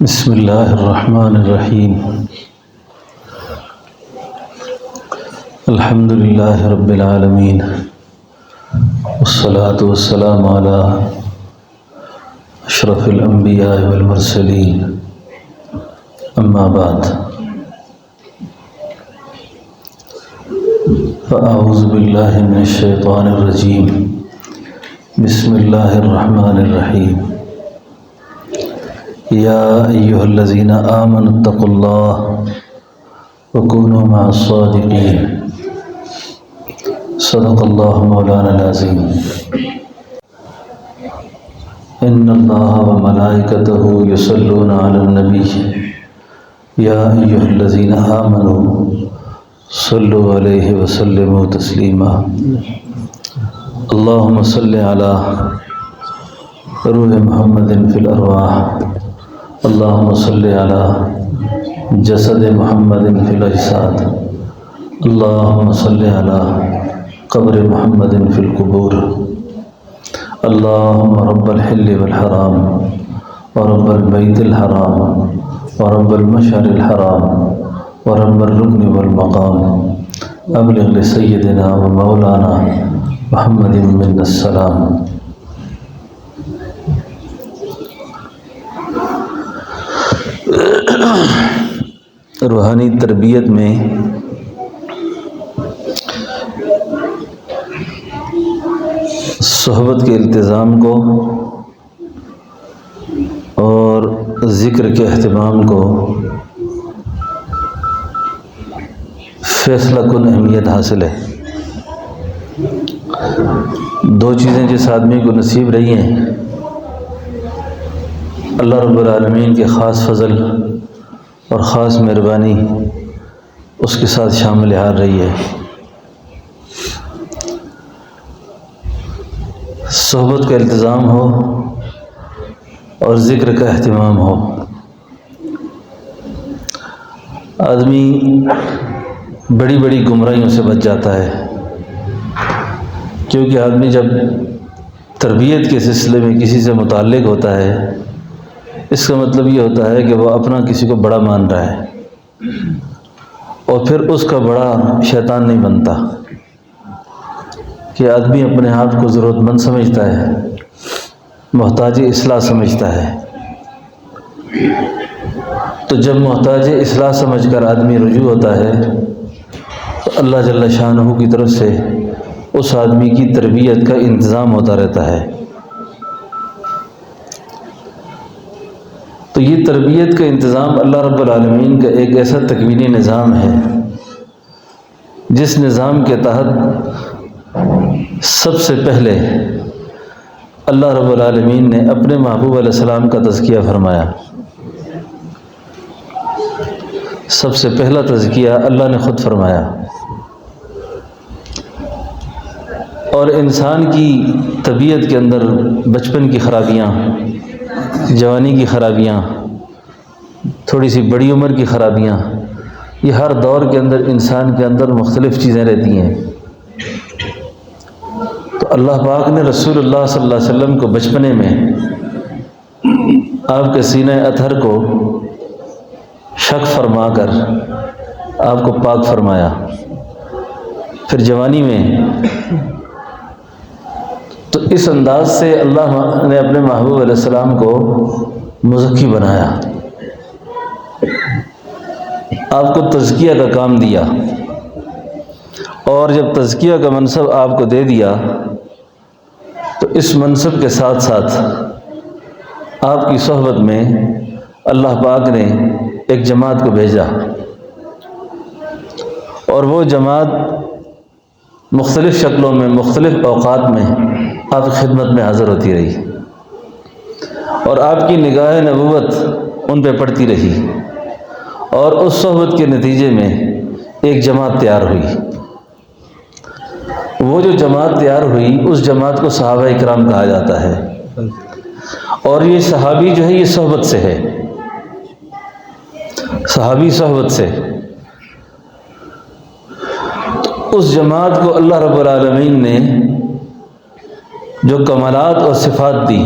بسم اللہ الرحمن الرحیم الحمد للہ رب العالمین والصلاة والسلام علی اشرف الانبیاء والمرسلین اما بعد فاعوذ باللہ من الشیطان الرجیم بسم اللہ الرحمن الرحیم یا ایہا الذین آمنوا اتقوا اللہ وکونوا مع الصادقین صدق اللہ مولانا العظیم ان اللہ وملائکتہ یصلون علی النبی یا ایہا الذین آمنوا صلوا علیہ وسلموا تسلیما اللہم صل علی روح محمد فی الارواح اللہم صل علی جسد محمد فی الاجساد اللہم صل علی قبر محمد فی القبور اللہم رب الحل والحرام ورب البیت الحرام ورب المشعر الحرام ورب الرکن والمقام ابلغ لسیدنا ومولانا محمد من السلام۔ روحانی تربیت میں صحبت کے التزام کو اور ذکر کے اہتمام کو فیصلہ کن اہمیت حاصل ہے۔ دو چیزیں جس آدمی کو نصیب رہی ہیں، اللہ رب العالمین کے خاص فضل اور خاص مہربانی اس کے ساتھ شامل حال رہی ہے۔ صحبت کا التزام ہو اور ذکر کا اہتمام ہو۔ آدمی بڑی بڑی گمراہیوں سے بچ جاتا ہے، کیونکہ آدمی جب تربیت کے سلسلے میں کسی سے متعلق ہوتا ہے، اس کا مطلب یہ ہوتا ہے کہ وہ اپنا کسی کو بڑا مان رہا ہے، اور پھر اس کا بڑا شیطان نہیں بنتا کہ آدمی اپنے آپ کو ضرورت مند سمجھتا ہے، محتاج اصلاح سمجھتا ہے۔ تو جب محتاج اصلاح سمجھ کر آدمی رجوع ہوتا ہے تو اللہ جل شانہ کی طرف سے اس آدمی کی تربیت کا انتظام ہوتا رہتا ہے۔ تو یہ تربیت کا انتظام اللہ رب العالمین کا ایک ایسا تکوینی نظام ہے جس نظام کے تحت سب سے پہلے اللہ رب العالمین نے اپنے محبوب علیہ السلام کا تزکیہ فرمایا۔ سب سے پہلا تزکیہ اللہ نے خود فرمایا، اور انسان کی طبیعت کے اندر بچپن کی خرابیاں، جوانی کی خرابیاں، تھوڑی سی بڑی عمر کی خرابیاں، یہ ہر دور کے اندر انسان کے اندر مختلف چیزیں رہتی ہیں۔ تو اللہ پاک نے رسول اللہ صلی اللہ علیہ وسلم کو بچپنے میں آپ کے سینہ اطہر کو شق فرما کر آپ کو پاک فرمایا، پھر جوانی میں تو اس انداز سے اللہ نے اپنے محبوب علیہ السلام کو مزکی بنایا، آپ کو تزکیہ کا کام دیا، اور جب تزکیہ کا منصب آپ کو دے دیا تو اس منصب کے ساتھ ساتھ آپ کی صحبت میں اللہ پاک نے ایک جماعت کو بھیجا، اور وہ جماعت مختلف شکلوں میں مختلف اوقات میں آپ کی خدمت میں حاضر ہوتی رہی، اور آپ کی نگاہ نبوت ان پہ پڑتی رہی، اور اس صحبت کے نتیجے میں ایک جماعت تیار ہوئی۔ وہ جو جماعت تیار ہوئی اس جماعت کو صحابہ اکرام کہا جاتا ہے، اور یہ صحابی جو ہے یہ صحبت سے ہے، صحابی صحبت سے۔ اس جماعت کو اللہ رب العالمین نے جو کمالات اور صفات دی،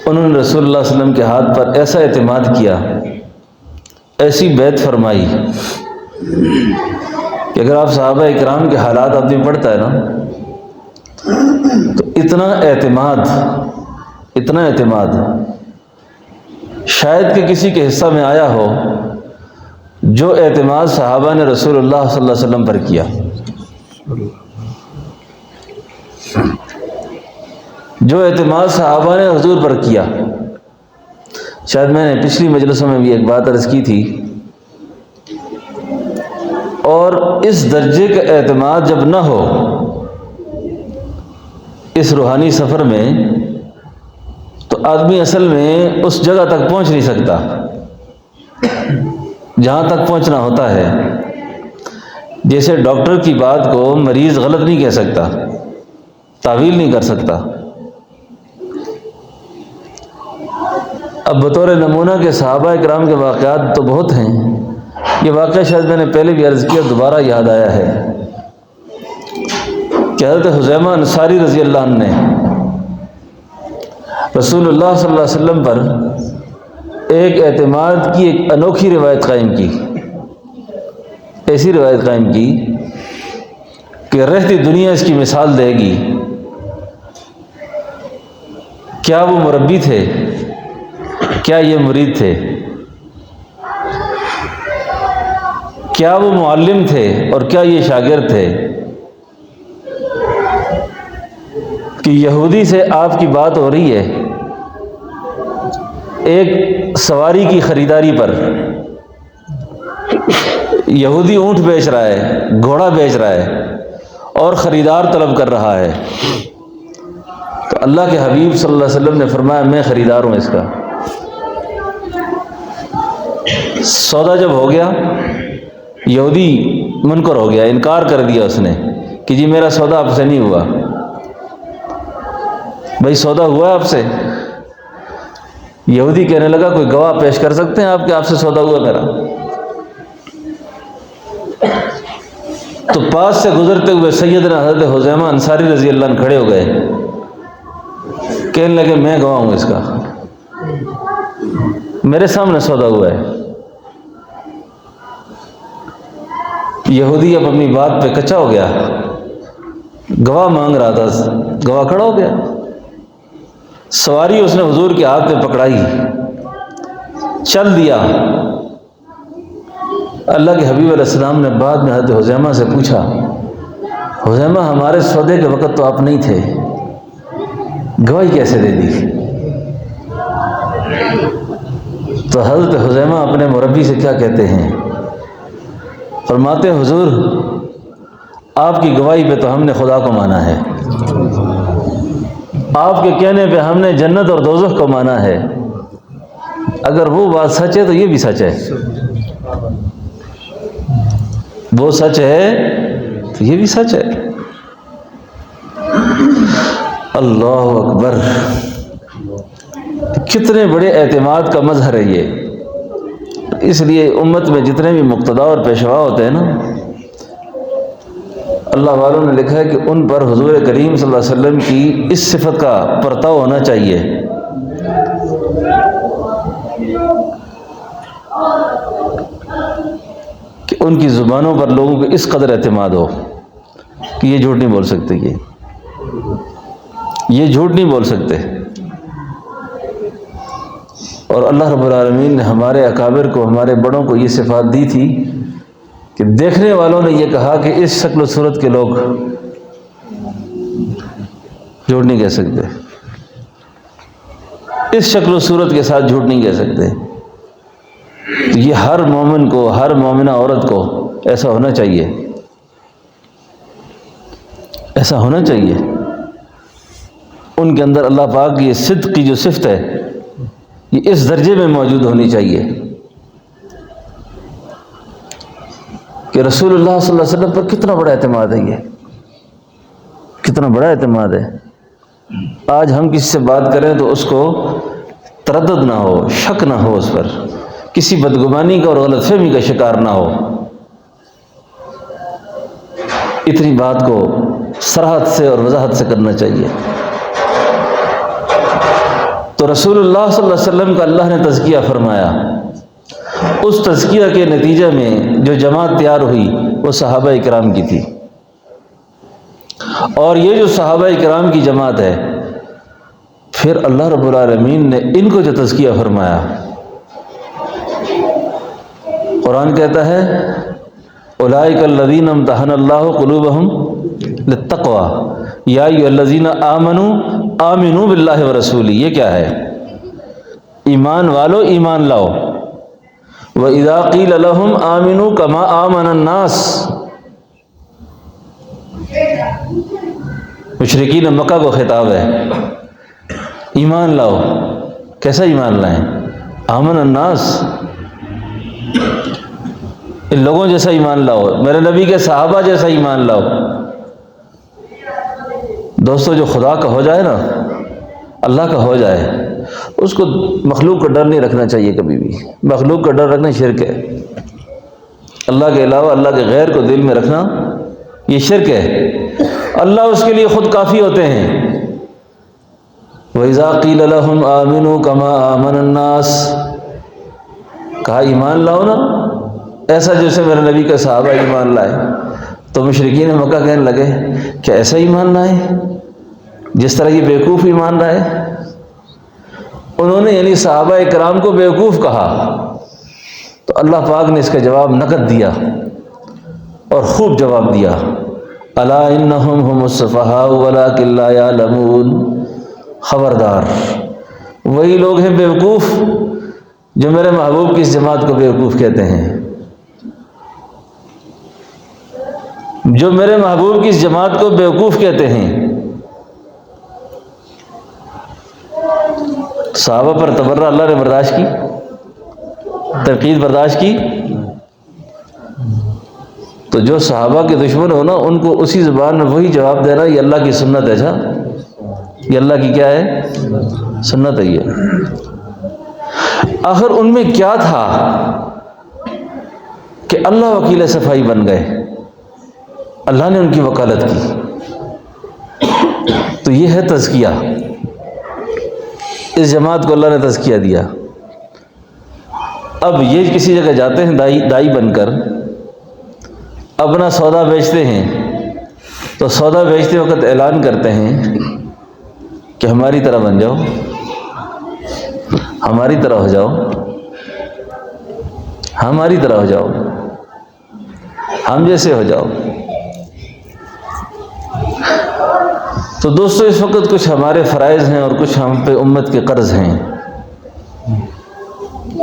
انہوں نے رسول اللہ صلی اللہ علیہ وسلم کے ہاتھ پر ایسا اعتماد کیا، ایسی بیعت فرمائی کہ اگر آپ صحابہ اکرام کے حالات آدمی پڑھتا ہے نا تو اتنا اعتماد شاید کہ کسی کے حصہ میں آیا ہو جو اعتماد صحابہ نے رسول اللہ صلی اللہ علیہ وسلم پر کیا۔ جو اعتماد صحابہ نے حضور پر کیا، شاید میں نے پچھلی مجلسوں میں بھی ایک بات عرض کی تھی، اور اس درجے کا اعتماد جب نہ ہو اس روحانی سفر میں تو آدمی اصل میں اس جگہ تک پہنچ نہیں سکتا جہاں تک پہنچنا ہوتا ہے۔ جیسے ڈاکٹر کی بات کو مریض غلط نہیں کہہ سکتا، تعویل نہیں کر سکتا۔ اب بطور نمونہ کے صحابہ اکرام کے واقعات تو بہت ہیں، یہ واقعہ شاید میں نے پہلے بھی عرض کیا، دوبارہ یاد آیا ہے کہ حضرت حذیمہ انصاری رضی اللہ عنہ نے رسول اللہ صلی اللہ علیہ وسلم پر ایک اعتماد کی ایک انوکھی روایت قائم کی، ایسی روایت قائم کی کہ رہتی دنیا اس کی مثال دے گی۔ کیا وہ مربی تھے؟ کیا یہ مرید تھے؟ کیا وہ معلم تھے اور کیا یہ شاگرد تھے کہ یہودی سے آپ کی بات ہو رہی ہے ایک سواری کی خریداری پر؟ یہودی اونٹ بیچ رہا ہے، گھوڑا بیچ رہا ہے اور خریدار طلب کر رہا ہے، تو اللہ کے حبیب صلی اللہ علیہ وسلم نے فرمایا میں خریدار ہوں اس کا۔ سودا جب ہو گیا، یہودی منکر ہو گیا، انکار کر دیا اس نے کہ جی میرا سودا آپ سے نہیں ہوا۔ بھائی سودا ہوا آپ سے؟ یہودی کہنے لگا کوئی گواہ پیش کر سکتے ہیں آپ کہ آپ سے سودا ہوا میرا؟ تو پاس سے گزرتے ہوئے سیدنا حضرت حذیمہ انصاری رضی اللہ عنہ کھڑے ہو گئے، کہنے لگے میں گواہ ہوں اس کا، میرے سامنے سودا ہوا ہے۔ یہودی اب اپنی بات پہ کچا ہو گیا، گواہ مانگ رہا تھا، گواہ کھڑا ہو گیا۔ سواری اس نے حضور کے ہاتھ پہ پکڑائی، چل دیا۔ اللہ کے حبیب علیہ السلام نے بعد میں حضرت حذیمہ سے پوچھا، حذیمہ ہمارے سودے کے وقت تو آپ نہیں تھے، گواہی کیسے دے دی؟ تو حضرت حذیمہ اپنے مربی سے کیا کہتے ہیں؟ فرماتے ہیں حضور آپ کی گواہی پہ تو ہم نے خدا کو مانا ہے، آپ کے کہنے پہ ہم نے جنت اور دوزخ کو مانا ہے، اگر وہ بات سچ ہے تو یہ بھی سچ ہے، وہ سچ ہے تو یہ بھی سچ ہے۔ اللہ اکبر، کتنے بڑے اعتماد کا مظہر ہے یہ۔ اس لیے امت میں جتنے بھی مقتدا اور پیشوا ہوتے ہیں نا، اللہ والوں نے لکھا ہے کہ ان پر حضور کریم صلی اللہ علیہ وسلم کی اس صفت کا پرتاؤ ہونا چاہیے کہ ان کی زبانوں پر لوگوں کو اس قدر اعتماد ہو کہ یہ جھوٹ نہیں بول سکتے، یہ جھوٹ نہیں بول سکتے۔ اور اللہ رب العالمین نے ہمارے اکابر کو، ہمارے بڑوں کو یہ صفات دی تھی کہ دیکھنے والوں نے یہ کہا کہ اس شکل و صورت کے لوگ جھوٹ نہیں کہہ سکتے، اس شکل و صورت کے ساتھ جھوٹ نہیں کہہ سکتے۔ تو یہ ہر مومن کو، ہر مومنہ عورت کو ایسا ہونا چاہیے، ایسا ہونا چاہیے۔ ان کے اندر اللہ پاک کی یہ صدق کی جو صفت ہے یہ اس درجے میں موجود ہونی چاہیے کہ رسول اللہ صلی اللہ علیہ وسلم پر کتنا بڑا اعتماد ہے، یہ کتنا بڑا اعتماد ہے۔ آج ہم کسی سے بات کریں تو اس کو تردد نہ ہو، شک نہ ہو، اس پر کسی بدگمانی کا اور غلط فہمی کا شکار نہ ہو۔ اتنی بات کو صراحت سے اور وضاحت سے کرنا چاہیے۔ تو رسول اللہ صلی اللہ علیہ وسلم کا اللہ نے تزکیہ فرمایا، اس تزکیہ کے نتیجے میں جو جماعت تیار ہوئی وہ صحابہ اکرام کی تھی، اور یہ جو صحابہ اکرام کی جماعت ہے، پھر اللہ رب العالمین نے ان کو جو تزکیہ فرمایا، قرآن کہتا ہے اولئک الذین امتحن اللہ قلوبہم للتقوی یا ایھا الذین آمنوا آمنوا باللہ ورسولہ۔ یہ کیا ہے؟ ایمان والو ایمان لاؤ۔ وَإِذَا قِيلَ لَهُمْ آمِنُوا كَمَا آمَنَ النَّاسُ، مشرکین مکہ کو خطاب ہے، ایمان لاؤ۔ کیسا ایمان لائیں؟ آمن الناس، ان لوگوں جیسا ایمان لاؤ، میرے نبی کے صحابہ جیسا ایمان لاؤ۔ دوستو جو خدا کا ہو جائے نا، اللہ کا ہو جائے، اس کو مخلوق کا ڈر نہیں رکھنا چاہیے کبھی بھی۔ مخلوق کا ڈر رکھنا شرک ہے، اللہ کے علاوہ اللہ کے غیر کو دل میں رکھنا یہ شرک ہے۔ اللہ اس کے لیے خود کافی ہوتے ہیں۔ وَإِذَا قِيلَ لَهُمْ آمِنُوا كَمَا آمَنَ النَّاسُ، کہا ایمان لاؤ نا ایسا جیسے میرے نبی کے صحابہ ایمان لائے۔ تو مشرکین مکہ کہنے لگے کہ ایسا ایمان لائے جس طرح یہ بیوقوف ایمان لائے۔ انہوں نے یعنی صحابہ اکرام کو بیوقوف کہا، تو اللہ پاک نے اس کا جواب نقد دیا اور خوب جواب دیا، الا انہم هم السفہاء ولکن لا یعلمون۔ خبردار، وہی لوگ ہیں بیوقوف جو میرے محبوب کی اس جماعت کو بیوقوف کہتے ہیں، جو میرے محبوب کی اس جماعت کو بیوقوف کہتے ہیں۔ صحابہ پر تبرہ اللہ نے برداشت کی، تنقید برداشت کی، تو جو صحابہ کے دشمن ہو نا ان کو اسی زبان میں وہی جواب دینا، یہ اللہ کی سنت ہے۔ اچھا، یہ اللہ کی کیا ہے؟ سنت ہے۔ یہ آخر ان میں کیا تھا کہ اللہ وکیل صفائی بن گئے، اللہ نے ان کی وکالت کی۔ تو یہ ہے تزکیہ، اس جماعت کو اللہ نے تزکیہ دیا۔ اب یہ کسی جگہ جاتے ہیں دائی بن کر، اپنا سودا بیچتے ہیں، تو سودا بیچتے وقت اعلان کرتے ہیں کہ ہماری طرح بن جاؤ، ہماری طرح ہو جاؤ، ہماری طرح ہو جاؤ، ہم جیسے ہو جاؤ۔ تو دوستو اس وقت کچھ ہمارے فرائض ہیں اور کچھ ہم پہ امت کے قرض ہیں۔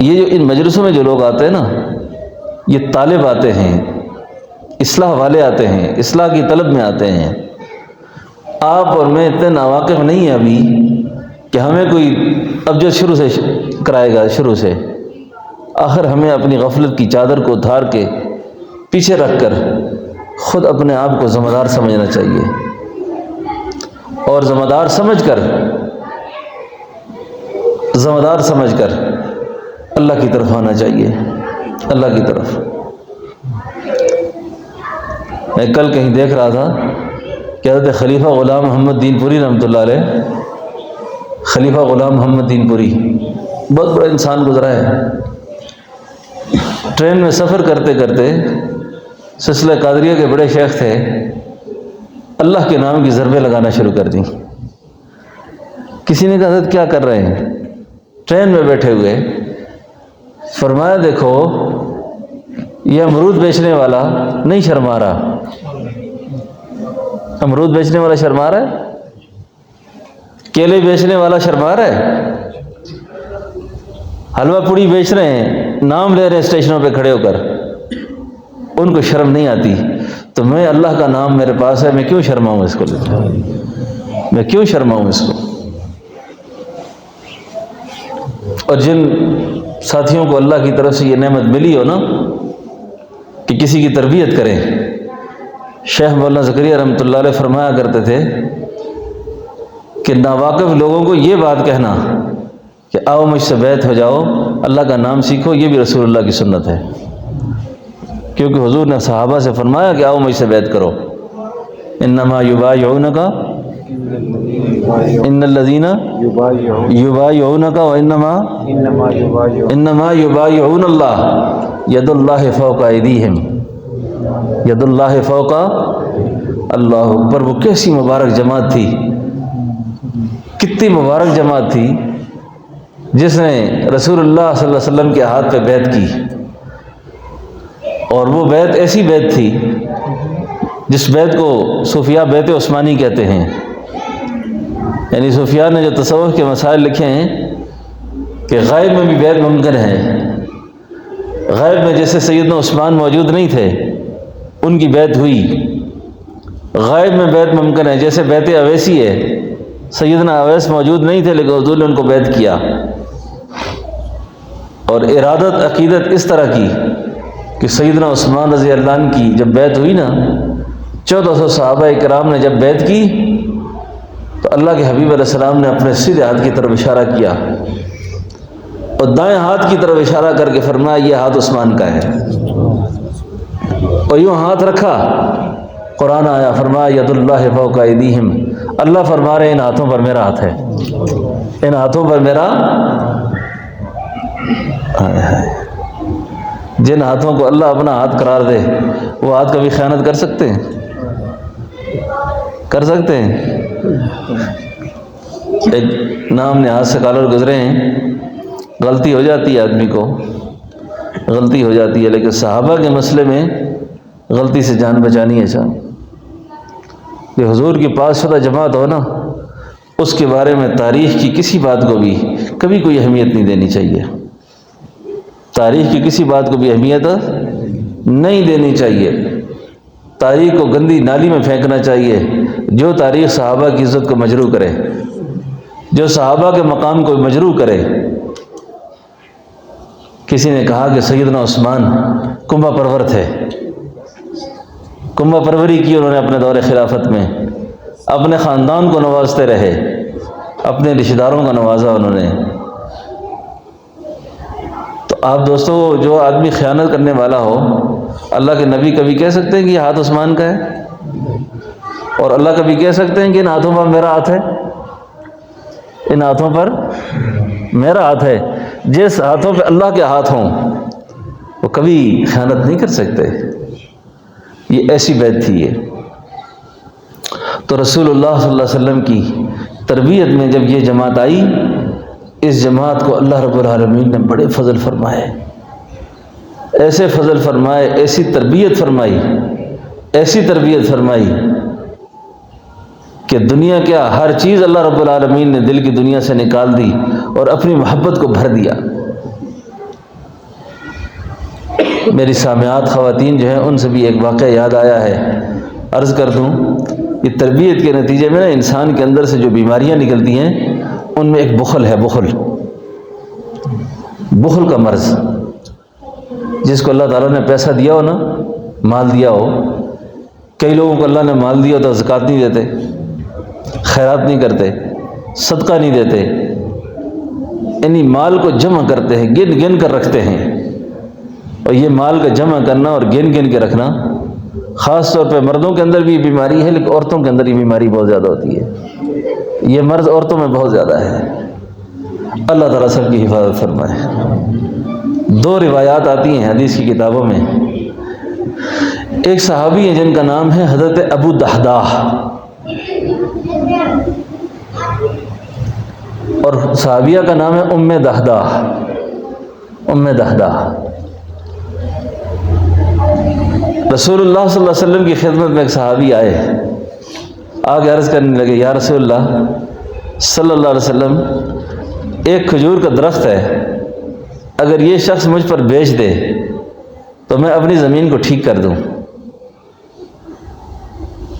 یہ جو ان مجلسوں میں جو لوگ آتے ہیں نا، یہ طالب آتے ہیں، اصلاح والے آتے ہیں، اصلاح کی طلب میں آتے ہیں۔ آپ اور میں اتنے ناواقف نہیں ہیں ابھی کہ ہمیں کوئی اب جو شروع سے کرائے گا شروع سے۔ آخر ہمیں اپنی غفلت کی چادر کو اتار کے پیچھے رکھ کر خود اپنے آپ کو ذمہ دار سمجھنا چاہیے، اور ذمہ دار سمجھ کر اللہ کی طرف آنا چاہیے، اللہ کی طرف۔ میں کل کہیں دیکھ رہا تھا کہ حضرت خلیفہ غلام محمد دین پوری رحمۃ اللہ علیہ، خلیفہ غلام محمد دین پوری بہت بڑا انسان گزرا ہے۔ ٹرین میں سفر کرتے کرتے سلسلہ قادریہ کے بڑے شیخ تھے، اللہ کے نام کی ضربیں لگانا شروع کر دیں۔ کسی نے کہا حضرت کیا کر رہے ہیں؟ ٹرین میں بیٹھے ہوئے فرمایا دیکھو یہ امرود بیچنے والا نہیں شرما رہا، امرود بیچنے والا شرما رہا ہے، کیلے بیچنے والا شرما رہا ہے، حلوہ پوڑی بیچ رہے ہیں، نام لے رہے ہیں اسٹیشنوں پہ کھڑے ہو کر، ان کو شرم نہیں آتی۔ تو میں اللہ کا نام میرے پاس ہے، میں کیوں شرماؤں اس کو، میں کیوں شرماؤں اس کو۔ اور جن ساتھیوں کو اللہ کی طرف سے یہ نعمت ملی ہو نا کہ کسی کی تربیت کریں، شیخ مولانا زکریا رحمۃ اللہ علیہ فرمایا کرتے تھے کہ ناواقف لوگوں کو یہ بات کہنا کہ آؤ مجھ سے بیعت ہو جاؤ، اللہ کا نام سیکھو، یہ بھی رسول اللہ کی سنت ہے، کیونکہ حضور نے صحابہ سے فرمایا کہ آؤ مجھ سے بیعت کرو، انما یبایعونک ان الذین یبایعونک انما یبایعون اللہ ید اللہ فوق ایدیہم، ید اللہ فوق، اللہ اکبر۔ وہ کیسی مبارک جماعت تھی، کتنی مبارک جماعت تھی جس نے رسول اللہ صلی اللہ علیہ وسلم کے ہاتھ پہ بیعت کی، اور وہ بیعت ایسی بیعت تھی جس بیعت کو صوفیاء بیعت عثمانی کہتے ہیں۔ یعنی صوفیاء نے جو تصوف کے مسائل لکھے ہیں کہ غائب میں بھی بیعت ممکن ہے، غائب میں جیسے سیدنا عثمان موجود نہیں تھے ان کی بیعت ہوئی، غائب میں بیعت ممکن ہے جیسے بیعت اویسی ہے، سیدنا اویس موجود نہیں تھے لیکن حضور نے ان کو بیعت کیا۔ اور ارادت عقیدت اس طرح کی کہ سیدنا عثمان رضی اللہ عنہ کی جب بیعت ہوئی نا، 1400 صحابہ کرام نے جب بیعت کی تو اللہ کے حبیب علیہ السلام نے اپنے سیدھے ہاتھ کی طرف اشارہ کیا اور دائیں ہاتھ کی طرف اشارہ کر کے فرمایا یہ ہاتھ عثمان کا ہے، اور یوں ہاتھ رکھا، قرآن آیا، فرمایا ید اللہ فوق ایدیہم، اللہ فرما رہے ہیں ان ہاتھوں پر میرا ہاتھ ہے، ان ہاتھوں پر میرا، جن ہاتھوں کو اللہ اپنا ہاتھ قرار دے وہ ہاتھ کبھی خیانت کر سکتے ہیں؟ کر سکتے ہیں؟ ایک نام نہاد سکالر گزرے ہیں، غلطی ہو جاتی ہے آدمی کو، غلطی ہو جاتی ہے، لیکن صحابہ کے مسئلے میں غلطی سے جان بچانی ہے چاہیے کہ حضور کی پاس شدہ جماعت ہو نا، اس کے بارے میں تاریخ کی کسی بات کو بھی کبھی کوئی اہمیت نہیں دینی چاہیے، تاریخ کی کسی بات کو بھی اہمیت نہیں دینی چاہیے، تاریخ کو گندی نالی میں پھینکنا چاہیے۔ جو تاریخ صحابہ کی عزت کو مجروح کرے، جو صحابہ کے مقام کو مجروح کرے۔ کسی نے کہا کہ سیدنا عثمان کنبہ پرور تھے، کنبہ پروری کی انہوں نے اپنے دور خلافت میں، اپنے خاندان کو نوازتے رہے، اپنے رشتہ داروں کا نوازا انہوں نے۔ تو آپ دوستو، جو آدمی خیانت کرنے والا ہو، اللہ کے نبی کبھی کہہ سکتے ہیں کہ یہ ہاتھ عثمان کا ہے؟ اور اللہ کبھی کہہ سکتے ہیں کہ ان ہاتھوں پر میرا ہاتھ ہے؟ ان ہاتھوں پر میرا ہاتھ ہے۔ جس ہاتھوں پہ اللہ کے ہاتھ ہوں وہ کبھی خیانت نہیں کر سکتے۔ یہ ایسی بیعت تھی یہ۔ تو رسول اللہ صلی اللہ علیہ وسلم کی تربیت میں جب یہ جماعت آئی، اس جماعت کو اللہ رب العالمین نے بڑے فضل فرمائے، ایسے فضل فرمائے، ایسی تربیت فرمائی، ایسی تربیت فرمائی کہ دنیا کیا، ہر چیز اللہ رب العالمین نے دل کی دنیا سے نکال دی اور اپنی محبت کو بھر دیا۔ میری سامعات خواتین جو ہیں ان سے بھی ایک واقعہ یاد آیا ہے، عرض کر دوں۔ یہ تربیت کے نتیجے میں نا انسان کے اندر سے جو بیماریاں نکلتی ہیں ان میں ایک بخل ہے، بخل کا مرض۔ جس کو اللہ تعالیٰ نے پیسہ دیا ہو نا، مال دیا ہو، کئی لوگوں کو اللہ نے مال دیا تو زکوٰۃ نہیں دیتے، خیرات نہیں کرتے، صدقہ نہیں دیتے، یعنی مال کو جمع کرتے ہیں، گن گن کر رکھتے ہیں۔ اور یہ مال کا جمع کرنا اور گن گن کے رکھنا، خاص طور پہ مردوں کے اندر بھی بیماری ہے، لیکن عورتوں کے اندر یہ بیماری بہت زیادہ ہوتی ہے۔ یہ مرض عورتوں میں بہت زیادہ ہے۔ اللہ تعالیٰ سب کی حفاظت فرمائے۔ دو روایات آتی ہیں حدیث کی کتابوں میں۔ ایک صحابی ہیں جن کا نام ہے حضرت ابو دحداح، اور صحابیہ کا نام ہے ام دحداح، ام دحداح۔ رسول اللہ صلی اللہ علیہ وسلم کی خدمت میں ایک صحابی آئے، آگے عرض کرنے لگے، یا رسول اللہ صلی اللہ علیہ وسلم، ایک کھجور کا درخت ہے، اگر یہ شخص مجھ پر بیچ دے تو میں اپنی زمین کو ٹھیک کر دوں۔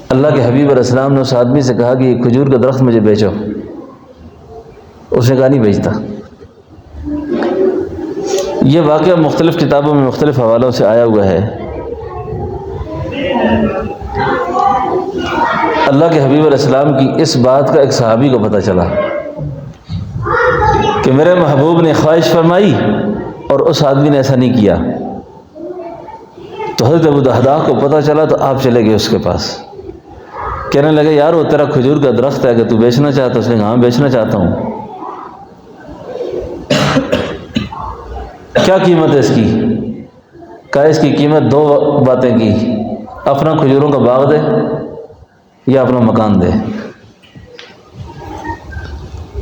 اللہ کے حبیب علیہ السلام نے اس آدمی سے کہا کہ یہ کھجور کا درخت مجھے بیچو۔ اس نے کہا نہیں بیچتا۔ یہ واقعہ مختلف کتابوں میں مختلف حوالوں سے آیا ہوا ہے۔ اللہ کے حبیب علیہ السلام کی اس بات کا ایک صحابی کو پتہ چلا کہ میرے محبوب نے خواہش فرمائی اور اس آدمی نے ایسا نہیں کیا۔ تو حضرت ابو دحداح کو پتہ چلا تو آپ چلے گئے اس کے پاس کہنے لگے یار وہ تیرا کھجور کا درخت ہے کہ تو بیچنا چاہتا؟ اس نے کہا ہاں بیچنا چاہتا ہوں۔ کیا قیمت ہے اس کی؟ کہا اس کی قیمت دو باتیں کی، اپنا کھجوروں کا باغ دے یا اپنا مکان دے۔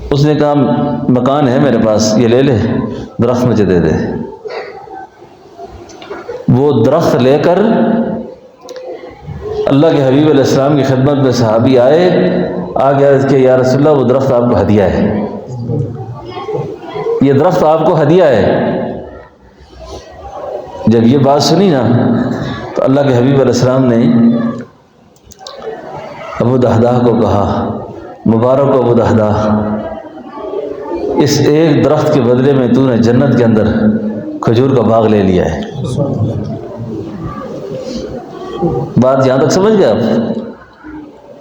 اس نے کہا مکان ہے میرے پاس، یہ لے لے، درخت مجھے دے دے۔ وہ درخت لے کر اللہ کے حبیب علیہ السلام کی خدمت میں صحابی آئے، آ گیا کہ یا رسول اللہ وہ درخت آپ کو ہدیہ ہے، یہ درخت آپ کو ہدیہ ہے۔ جب یہ بات سنی نا تو اللہ کے حبیب علیہ السلام نے ابو دہدہ کو کہا، مبارک ابو دہدہ، اس ایک درخت کے بدلے میں تو نے جنت کے اندر کھجور کا باغ لے لیا ہے۔ بات یہاں تک سمجھ گئے آپ؟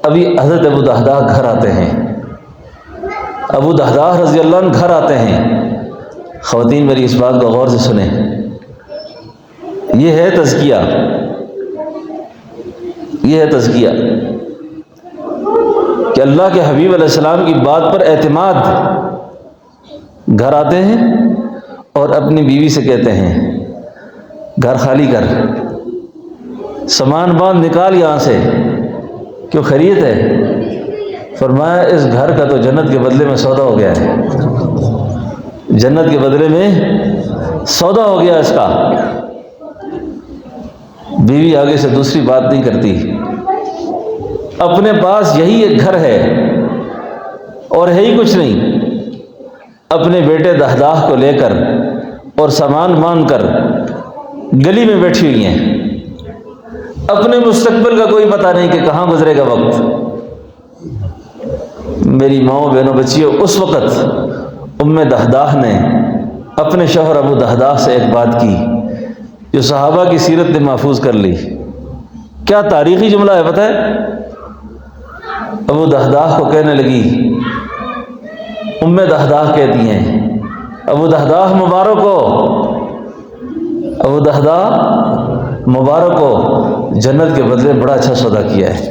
ابھی حضرت ابو دہدہ گھر آتے ہیں، ابو دہدہ رضی اللہ عنہ گھر آتے ہیں۔ خواتین میری اس بات کو غور سے سنیں، یہ ہے تزکیہ، یہ ہے تزکیہ کہ اللہ کے حبیب علیہ السلام کی بات پر اعتماد۔ گھر آتے ہیں اور اپنی بیوی سے کہتے ہیں گھر خالی کر، سامان باندھ نکال یہاں سے، کیوں خرید ہے؟ فرمایا اس گھر کا تو جنت کے بدلے میں سودا ہو گیا ہے، جنت کے بدلے میں سودا ہو گیا اس کا۔ بیوی آگے سے دوسری بات نہیں کرتی، اپنے پاس یہی ایک گھر ہے اور ہے ہی کچھ نہیں، اپنے بیٹے دہداہ کو لے کر اور سامان باندھ کر گلی میں بیٹھی ہوئی ہیں، اپنے مستقبل کا کوئی پتہ نہیں کہ کہاں گزرے گا وقت۔ میری ماؤں بہنوں بچیوں، اس وقت ام دہداہ نے اپنے شوہر ابو دہداہ سے ایک بات کی جو صحابہ کی سیرت نے محفوظ کر لی۔ کیا تاریخی جملہ ہے پتہ ہے؟ ابو دہداہ کو کہنے لگی، ام دہداہ کہتی ہیں ابو دہداہ مبارک ہو، ابو دہداہ مبارک ہو، جنت کے بدلے بڑا اچھا سودا کیا ہے،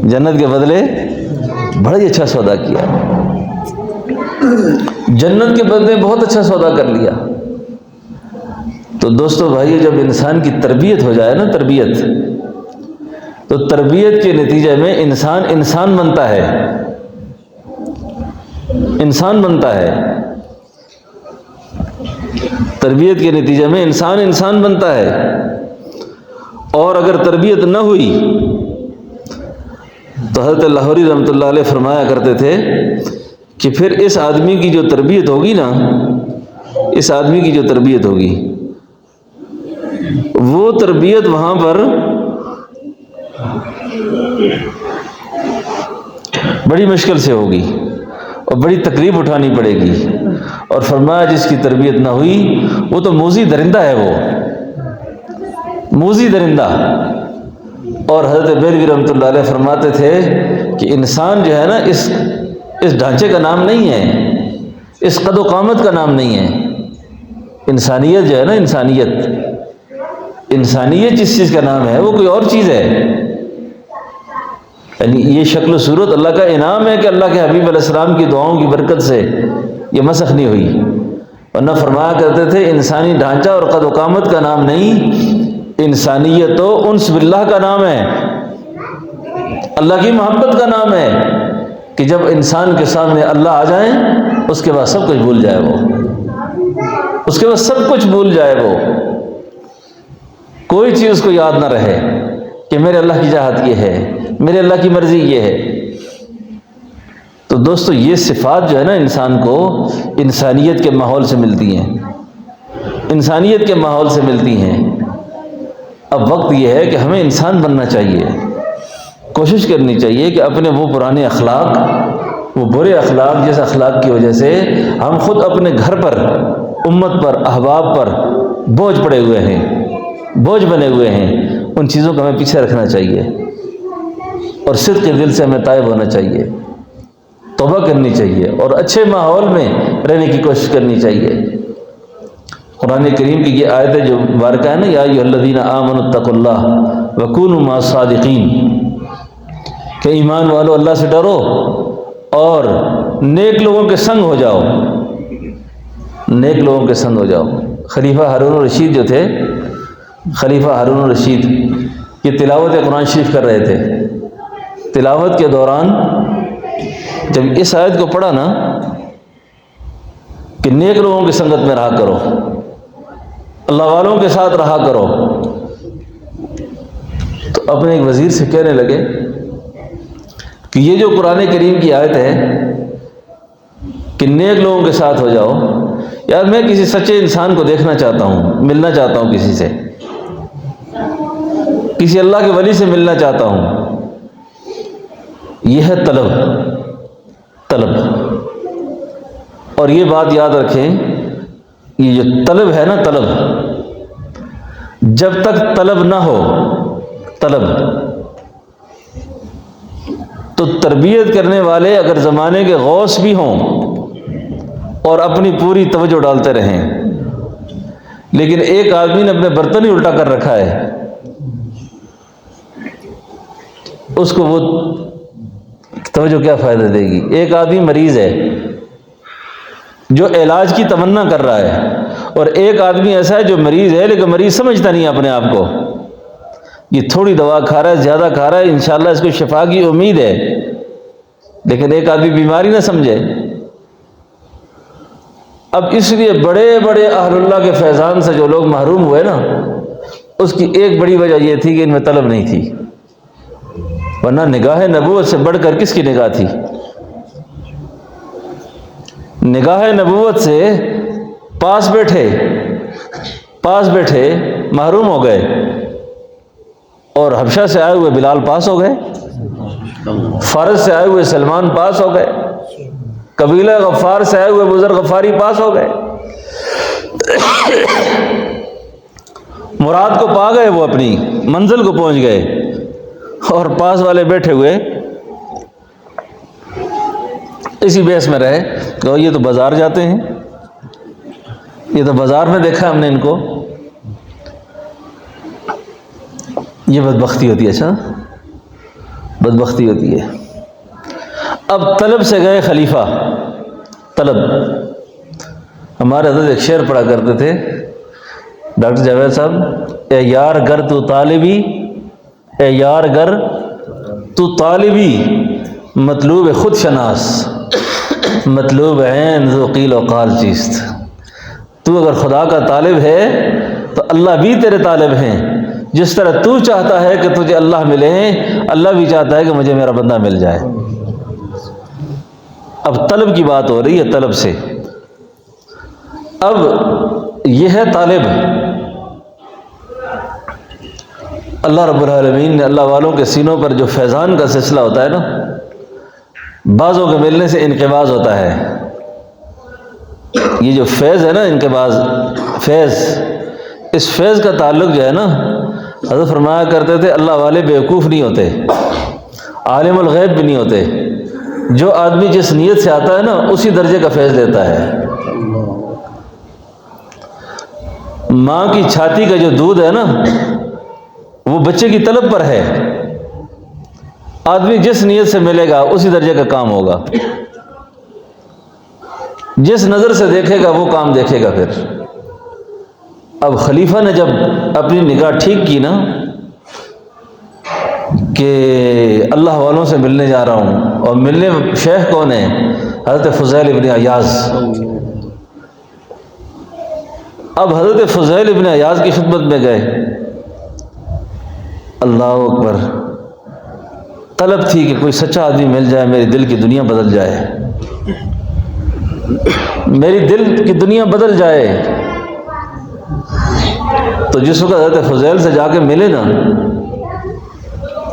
جنت کے بدلے بڑا ہی اچھا سودا کیا، جنت کے بدلے بہت اچھا سودا کر لیا۔ تو دوستو بھائیو، جب انسان کی تربیت ہو جائے نا، تربیت، تو تربیت کے نتیجے میں انسان بنتا ہے، انسان بنتا ہے، تربیت کے نتیجے میں انسان بنتا ہے۔ اور اگر تربیت نہ ہوئی تو حضرت لاہوری رحمۃ اللہ علیہ فرمایا کرتے تھے کہ پھر اس آدمی کی جو تربیت ہوگی نا، اس آدمی کی جو تربیت ہوگی وہ تربیت وہاں پر بڑی مشکل سے ہوگی اور بڑی تکلیف اٹھانی پڑے گی۔ اور فرمایا جس کی تربیت نہ ہوئی وہ تو موذی درندہ ہے، وہ موذی درندہ۔ اور حضرت بریلوی رحمۃ اللہ علیہ فرماتے تھے کہ انسان جو ہے نا اس ڈھانچے کا نام نہیں ہے، اس قد و قامت کا نام نہیں ہے۔ انسانیت جو ہے نا، انسانیت جس چیز کا نام ہے وہ کوئی اور چیز ہے۔ یعنی یہ شکل و صورت اللہ کا انعام ہے کہ اللہ کے حبیب علیہ السلام کی دعاؤں کی برکت سے یہ مسخ نہیں ہوئی، ورنہ فرمایا کرتے تھے انسانی ڈھانچہ اور قد و قامت کا نام نہیں، انسانیت تو انس باللہ کا نام ہے، اللہ کی محبت کا نام ہے کہ جب انسان کے سامنے اللہ آ جائیں اس کے بعد سب کچھ بھول جائے، وہ اس کے بعد سب کچھ بھول جائے، وہ کوئی چیز اس کو یاد نہ رہے کہ میرے اللہ کی چاہت یہ ہے، میرے اللہ کی مرضی یہ ہے۔ تو دوستو یہ صفات جو ہے نا انسان کو انسانیت کے ماحول سے ملتی ہیں، انسانیت کے ماحول سے ملتی ہیں۔ اب وقت یہ ہے کہ ہمیں انسان بننا چاہیے، کوشش کرنی چاہیے کہ اپنے وہ پرانے اخلاق، وہ برے اخلاق جس اخلاق کی وجہ سے ہم خود اپنے گھر پر، امت پر، احباب پر بوجھ پڑے ہوئے ہیں، بوجھ بنے ہوئے ہیں، ان چیزوں کو ہمیں پیچھے رکھنا چاہیے اور صدق کے دل سے ہمیں تائب ہونا چاہیے، توبہ کرنی چاہیے اور اچھے ماحول میں رہنے کی کوشش کرنی چاہیے۔ قرآن کریم کی یہ آیت ہے جو مبارکہ ہے نا، یا ایھا الذین آمنوا اتقوا اللہ وکونوا مع الصادقین، کہ ایمان والو اللہ سے ڈرو اور نیک لوگوں کے سنگ ہو جاؤ، نیک لوگوں کے سنگ ہو جاؤ۔ خلیفہ ہارون الرشید جو تھے، خلیفہ ہارون الرشید یہ تلاوت قرآن شریف کر رہے تھے۔ تلاوت کے دوران جب اس آیت کو پڑھا نا کہ نیک لوگوں کی سنگت میں رہا کرو، اللہ والوں کے ساتھ رہا کرو، تو اپنے ایک وزیر سے کہنے لگے کہ یہ جو قرآن کریم کی آیت ہے کہ نیک لوگوں کے ساتھ ہو جاؤ، یار میں کسی سچے انسان کو دیکھنا چاہتا ہوں، ملنا چاہتا ہوں کسی سے، کسی اللہ کے ولی سے ملنا چاہتا ہوں۔ یہ ہے طلب، طلب۔ اور یہ بات یاد رکھیں، یہ جو طلب ہے نا، طلب، جب تک طلب نہ ہو، طلب، تو تربیت کرنے والے اگر زمانے کے غوث بھی ہوں اور اپنی پوری توجہ ڈالتے رہیں، لیکن ایک آدمی نے اپنے برتن ہی الٹا کر رکھا ہے، اس کو وہ توجہ کیا فائدہ دے گی؟ ایک آدمی مریض ہے جو علاج کی تمنا کر رہا ہے، اور ایک آدمی ایسا ہے جو مریض ہے لیکن مریض سمجھتا نہیں اپنے آپ کو، یہ تھوڑی دوا کھا رہا ہے، زیادہ کھا رہا ہے، انشاءاللہ اس کو شفا کی امید ہے، لیکن ایک آدمی بیماری نہ سمجھے۔ اب اس لیے بڑے بڑے اہل اللہ کے فیضان سے جو لوگ محروم ہوئے نا، اس کی ایک بڑی وجہ یہ تھی کہ ان میں طلب نہیں تھی، ورنہ نگاہ نبوت سے بڑھ کر کس کی نگاہ تھی؟ نگاہ نبوت سے پاس بیٹھے محروم ہو گئے، اور حبشہ سے آئے ہوئے بلال پاس ہو گئے، فارس سے آئے ہوئے سلمان پاس ہو گئے، قبیلہ غفار سے آئے ہوئے بزرگ غفاری پاس ہو گئے، مراد کو پا گئے، وہ اپنی منزل کو پہنچ گئے، اور پاس والے بیٹھے ہوئے اسی بحث میں رہے کہ یہ تو بازار جاتے ہیں، یہ تو بازار میں دیکھا ہم نے ان کو۔ یہ بدبختی ہوتی ہے، اچھا بدبختی ہوتی ہے۔ اب طلب سے گئے خلیفہ، طلب۔ ہمارے حضرت ایک شعر پڑھا کرتے تھے ڈاکٹر جاوید صاحب، اے یار گر تو طالبی، اے یار گر تو طالبی، مطلوب خود شناس، مطلوب عین ذو قیل و قال چیست۔ تو اگر خدا کا طالب ہے تو اللہ بھی تیرے طالب ہیں، جس طرح تو چاہتا ہے کہ تجھے اللہ ملے، اللہ بھی چاہتا ہے کہ مجھے میرا بندہ مل جائے۔ اب طلب کی بات ہو رہی ہے، طلب سے۔ اب یہ ہے طالب، اللہ رب العالمین نے اللہ والوں کے سینوں پر جو فیضان کا سلسلہ ہوتا ہے نا، بعضوں کے ملنے سے انقباض ہوتا ہے، یہ جو فیض ہے نا، انقباض فیض، اس فیض کا تعلق جو ہے نا، حضرت فرمایا کرتے تھے اللہ والے بیوقوف نہیں ہوتے، عالم الغیب بھی نہیں ہوتے، جو آدمی جس نیت سے آتا ہے نا اسی درجے کا فیض دیتا ہے۔ ماں کی چھاتی کا جو دودھ ہے نا وہ بچے کی طلب پر ہے، آدمی جس نیت سے ملے گا اسی درجے کا کام ہوگا، جس نظر سے دیکھے گا وہ کام دیکھے گا۔ پھر اب خلیفہ نے جب اپنی نگاہ ٹھیک کی نا کہ اللہ والوں سے ملنے جا رہا ہوں، اور ملنے شیخ کون ہے؟ حضرت فضیل ابن عیاض۔ اب حضرت فضیل ابن عیاض کی خدمت میں گئے، اللہ اکبر، طلب تھی کہ کوئی سچا آدمی مل جائے، میری دل کی دنیا بدل جائے، میری دل کی دنیا بدل جائے۔ تو جس وقت حضرت فضیل سے جا کے ملے نا،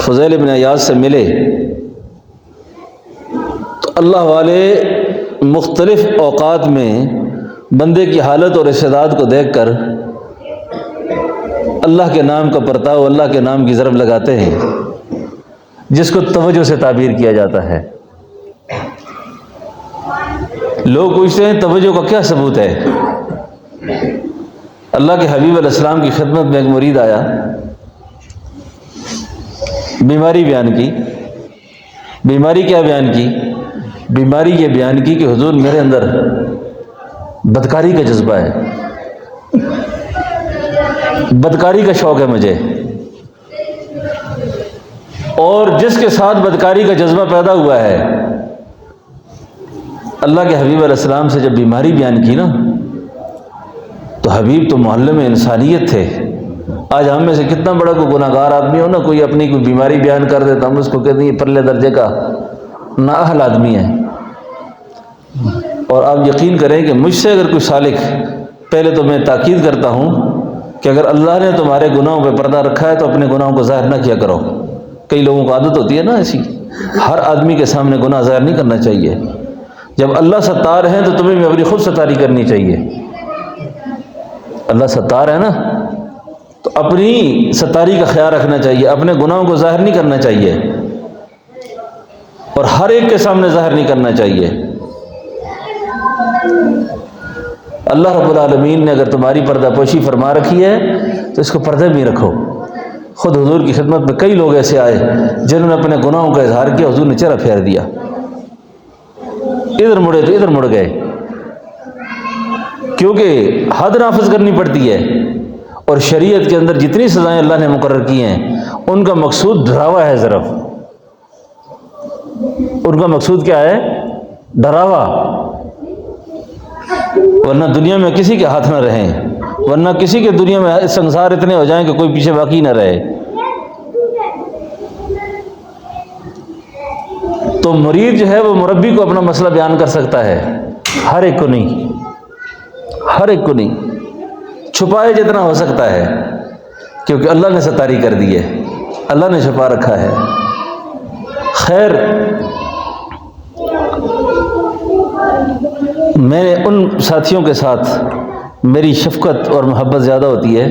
فضیل ابن عیاض سے ملے، تو اللہ والے مختلف اوقات میں بندے کی حالت اور استعداد کو دیکھ کر اللہ کے نام کا پرتاؤ، اللہ کے نام کی ضرب لگاتے ہیں، جس کو توجہ سے تعبیر کیا جاتا ہے۔ لوگ پوچھتے ہیں توجہ کا کیا ثبوت ہے؟ اللہ کے حبیب علیہ السلام کی خدمت میں ایک مرید آیا، بیماری بیان کی، بیماری کیا بیان کی؟ بیماری یہ بیان کی کہ حضور میرے اندر بدکاری کا جذبہ ہے، بدکاری کا شوق ہے مجھے، اور جس کے ساتھ بدکاری کا جذبہ پیدا ہوا ہے، اللہ کے حبیب علیہ السلام سے جب بیماری بیان کی نا تو حبیب تو معلم انسانیت تھے۔ آج ہم میں سے کتنا بڑا کوئی گناہ گار آدمی ہو نا، کوئی اپنی کوئی بیماری بیان کر دیتا، ہم اس کو کہتے ہیں یہ پرلے درجے کا نااہل آدمی ہے۔ اور آپ یقین کریں کہ مجھ سے اگر کوئی سالک، پہلے تو میں تاکید کرتا ہوں کہ اگر اللہ نے تمہارے گناہوں پہ پردہ رکھا ہے تو اپنے گناہوں کو ظاہر نہ کیا کرو۔ کئی لوگوں کو عادت ہوتی ہے نا ایسی، ہر آدمی کے سامنے گناہ ظاہر نہیں کرنا چاہیے۔ جب اللہ ستار ہے تو تمہیں بھی اپنی خود ستاری کرنی چاہیے۔ اللہ ستار ہے نا تو اپنی ستاری کا خیال رکھنا چاہیے، اپنے گناہوں کو ظاہر نہیں کرنا چاہیے اور ہر ایک کے سامنے ظاہر نہیں کرنا چاہیے۔ اللہ رب العالمین نے اگر تمہاری پردہ پوشی فرما رکھی ہے تو اس کو پردے میں رکھو۔ خود حضور کی خدمت میں کئی لوگ ایسے آئے جنہوں نے اپنے گناہوں کا اظہار کیا، حضور نے چہرہ پھیر دیا، ادھر مڑے تو ادھر مڑ گئے، کیونکہ حد نافذ کرنی پڑتی ہے، اور شریعت کے اندر جتنی سزائیں اللہ نے مقرر کی ہیں ان کا مقصود ڈراوا ہے، صرف ان کا مقصود کیا ہے؟ ڈراوا، ورنہ دنیا میں کسی کے ہاتھ نہ رہیں، ورنہ کسی کے دنیا میں سنسار اتنے ہو جائیں کہ کوئی پیچھے باقی نہ رہے۔ تو مرید جو ہے وہ مربی کو اپنا مسئلہ بیان کر سکتا ہے، ہر ایک کو نہیں، ہر ایک کو نہیں، چھپائے جتنا ہو سکتا ہے، کیونکہ اللہ نے ستاری کر دی ہے، اللہ نے چھپا رکھا ہے۔ خیر، میں نے ان ساتھیوں کے ساتھ میری شفقت اور محبت زیادہ ہوتی ہے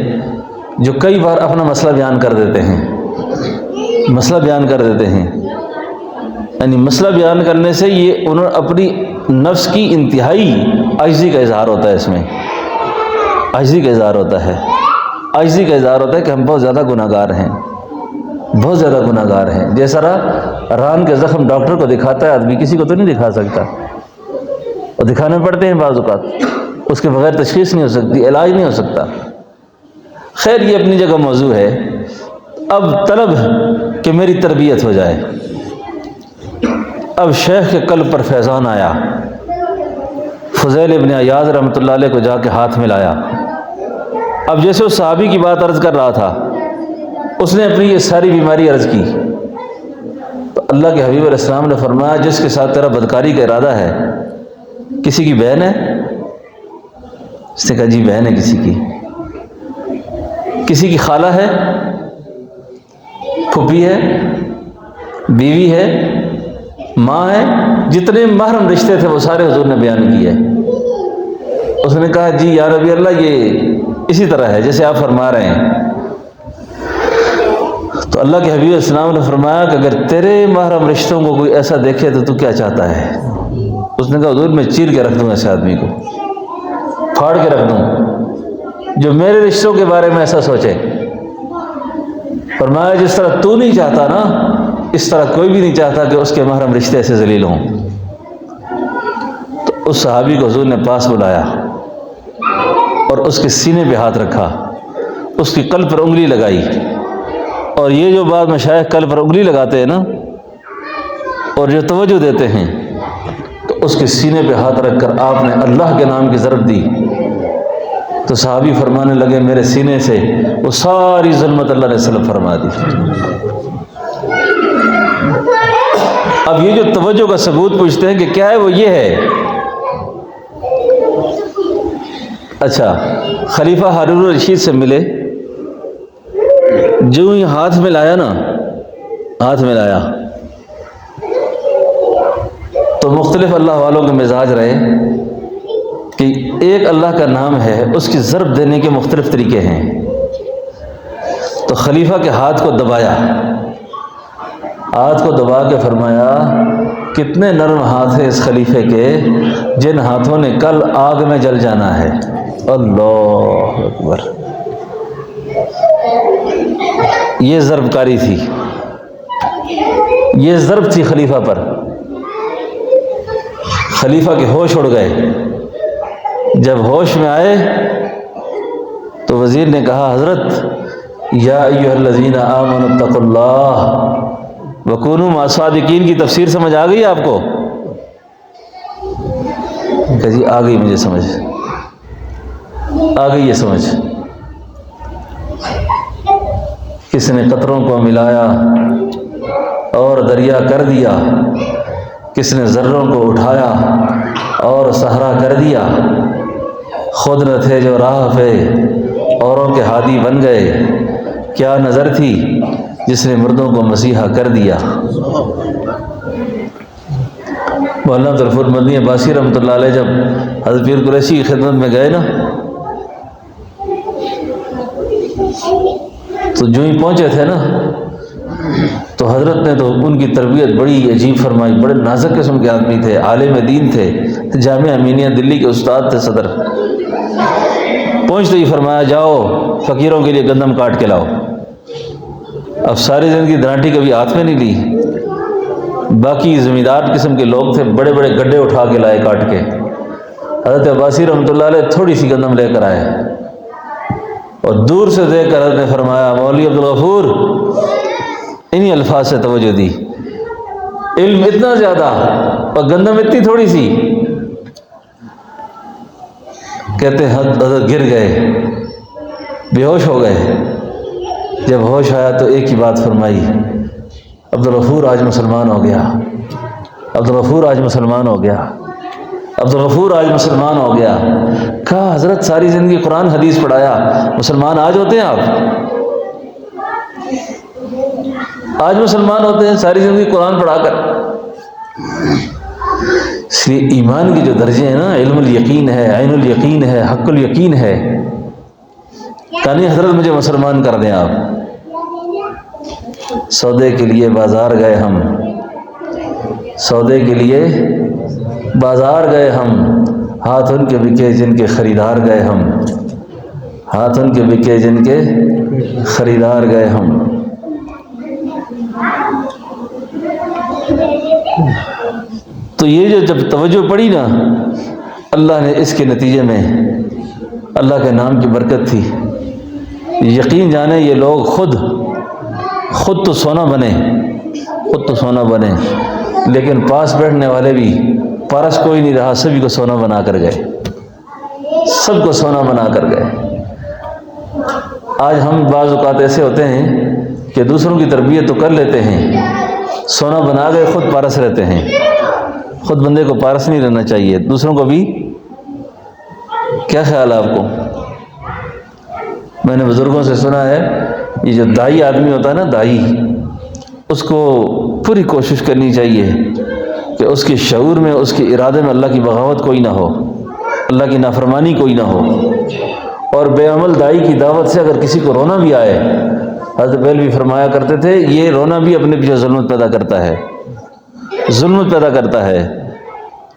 جو کئی بار اپنا مسئلہ بیان کر دیتے ہیں، مسئلہ بیان کر دیتے ہیں، یعنی مسئلہ بیان کرنے سے یہ انہوں نے اپنی نفس کی انتہائی عاجزی کا اظہار ہوتا ہے، اس میں عاجزی کا اظہار ہوتا ہے، عاجزی کا اظہار ہوتا ہے کہ ہم بہت زیادہ گناہ گار ہیں، بہت زیادہ گناہ گار ہیں۔ جیسا ران کے زخم ڈاکٹر کو دکھاتا ہے آدمی، کسی کو تو نہیں دکھا سکتا، اور دکھانے پڑتے ہیں بعض اوقات، اس کے بغیر تشخیص نہیں ہو سکتی، علاج نہیں ہو سکتا۔ خیر، یہ اپنی جگہ موضوع ہے۔ اب طلب کہ میری تربیت ہو جائے، اب شیخ کے قلب پر فیضان آیا، فضیل ابن عیاض رحمۃ اللہ علیہ کو جا کے ہاتھ ملایا۔ اب جیسے اس صحابی کی بات عرض کر رہا تھا، اس نے اپنی یہ ساری بیماری عرض کی، تو اللہ کے حبیب علیہ السلام نے فرمایا جس کے ساتھ تیرا بدکاری کا ارادہ ہے کسی کی بہن ہے؟ اس نے کہا جی بہن ہے کسی کی۔ کسی کی خالہ ہے، پھوپھی ہے، بیوی ہے، ماں ہے، جتنے محرم رشتے تھے وہ سارے حضور نے بیان کیے۔ اس نے کہا جی یا نبی اللہ یہ اسی طرح ہے جیسے آپ فرما رہے ہیں۔ تو اللہ کے حبیب علیہ السلام نے فرمایا کہ اگر تیرے محرم رشتوں کو کوئی ایسا دیکھے تو کیا چاہتا ہے؟ اس نے کہا حضور میں چیر کے رکھ دوں ایسے آدمی کو، پھاڑ کے رکھ دوں جو میرے رشتوں کے بارے میں ایسا سوچے۔ فرمایا جس طرح تو نہیں چاہتا نا، اس طرح کوئی بھی نہیں چاہتا کہ اس کے محرم رشتے ایسے ذلیل ہوں۔ تو اس صحابی کو حضور نے پاس بلایا اور اس کے سینے پہ ہاتھ رکھا، اس کی قلب پر انگلی لگائی، اور یہ جو بعض مشائخ قلب پر انگلی لگاتے ہیں نا اور جو توجہ دیتے ہیں، تو اس کے سینے پہ ہاتھ رکھ کر آپ نے اللہ کے نام کی ضرب دی، تو صحابی فرمانے لگے میرے سینے سے وہ ساری ظلمت اللہ نے سلب فرما دی۔ اب یہ جو توجہ کا ثبوت پوچھتے ہیں کہ کیا ہے، وہ یہ ہے۔ اچھا، خلیفہ ہارون الرشید سے ملے، جو ہی ہاتھ میں لایا نا، ہاتھ میں لایا تو مختلف اللہ والوں کے مزاج رہے کہ ایک اللہ کا نام ہے، اس کی ضرب دینے کے مختلف طریقے ہیں۔ تو خلیفہ کے ہاتھ کو دبایا، ہاتھ کو دبا کے فرمایا کتنے نرم ہاتھ ہیں اس خلیفے کے جن ہاتھوں نے کل آگ میں جل جانا ہے۔ اللہ اکبر، یہ ضرب کاری تھی۔ یہ ضرب تھی خلیفہ پر، خلیفہ کے ہوش اڑ گئے۔ جب ہوش میں آئے تو وزیر نے کہا حضرت یا ایھا الذین آمنوا اتقوا اللہ وکونوا مع الصادقین کی تفسیر سمجھ آ گئی آپ کو؟ کہ جی آ گئی، مجھے سمجھ آ گئی ہے سمجھ۔ کس نے قطروں کو ملایا اور دریا کر دیا، کس نے ذروں کو اٹھایا اور صحرا کر دیا، خود نہ تھے جو راہ پہ اوروں کے ہادی بن گئے، کیا نظر تھی جس نے مردوں کو مسیحا کر دیا۔ مولانا عبدالغفور مدنی عباسی رحمۃ اللہ علیہ جب حضرت پیر قریشی کی خدمت میں گئے نا، تو جو ہی پہنچے تھے نا تو حضرت نے تو ان کی تربیت بڑی عجیب فرمائی، بڑے نازک قسم کے آدمی تھے، عالم دین تھے، جامعہ امینیہ دلی کے استاد تھے، صدر۔ پہنچتے ہی فرمایا جاؤ فقیروں کے لیے گندم کاٹ کے لاؤ۔ اب ساری زندگی درانٹی کبھی ہاتھ میں نہیں لی، باقی زمیندار قسم کے لوگ تھے، بڑے بڑے گڈھے اٹھا کے لائے کاٹ کے۔ حضرت عباسی رحمۃ اللہ علیہ تھوڑی سی گندم لے کر آئے اور دور سے دیکھ کر حضرت نے فرمایا مولوی عبدالغفور، انہی الفاظ سے توجہ دی، علم اتنا زیادہ اور گندم اتنی تھوڑی سی۔ کہتے ہیں حضرت گر گئے، بے ہوش ہو گئے۔ جب ہوش آیا تو ایک ہی بات فرمائی، عبدالغفور آج مسلمان ہو گیا، عبدالغفور آج مسلمان ہو گیا، عبدالغفور آج مسلمان ہو گیا۔ کہا حضرت ساری زندگی قرآن حدیث پڑھایا، مسلمان آج ہوتے ہیں آپ؟ آج مسلمان ہوتے ہیں ساری زندگی قرآن پڑھا کر؟ اس لیے ایمان کے جو درجے ہیں نا، علم الیقین ہے، عین الیقین ہے، حق الیقین ہے۔ کہانی حضرت مجھے مسلمان کر دیں آپ۔ سودے کے لیے بازار گئے ہم، سودے کے لیے بازار گئے ہم، ہاتھ ان کے بکے جن کے خریدار گئے ہم، ہاتھ ان کے بکے جن کے خریدار گئے ہم۔ تو یہ جو جب توجہ پڑی نا، اللہ نے اس کے نتیجے میں اللہ کے نام کی برکت تھی۔ یقین جانے یہ لوگ خود تو سونا بنے، خود تو سونا بنے، لیکن پاس بیٹھنے والے بھی، پارس کوئی نہیں رہا، سبھی کو سونا بنا کر گئے، سب کو سونا بنا کر گئے۔ آج ہم بعض اوقات ایسے ہوتے ہیں کہ دوسروں کی تربیت تو کر لیتے ہیں، سونا بنا گئے، خود پارس رہتے ہیں۔ خود بندے کو پارس نہیں رہنا چاہیے، دوسروں کو بھی۔ کیا خیال ہے آپ کو؟ میں نے بزرگوں سے سنا ہے، یہ جو دائی آدمی ہوتا ہے نا، دائی، اس کو پوری کوشش کرنی چاہیے کہ اس کے شعور میں، اس کے ارادے میں اللہ کی بغاوت کوئی نہ ہو، اللہ کی نافرمانی کوئی نہ ہو۔ اور بے عمل دائی کی دعوت سے اگر کسی کو رونا بھی آئے، حضرت بریلوی فرمایا کرتے تھے یہ رونا بھی اپنے پیچھے ظلمت پیدا کرتا ہے، ظلمت پیدا کرتا ہے۔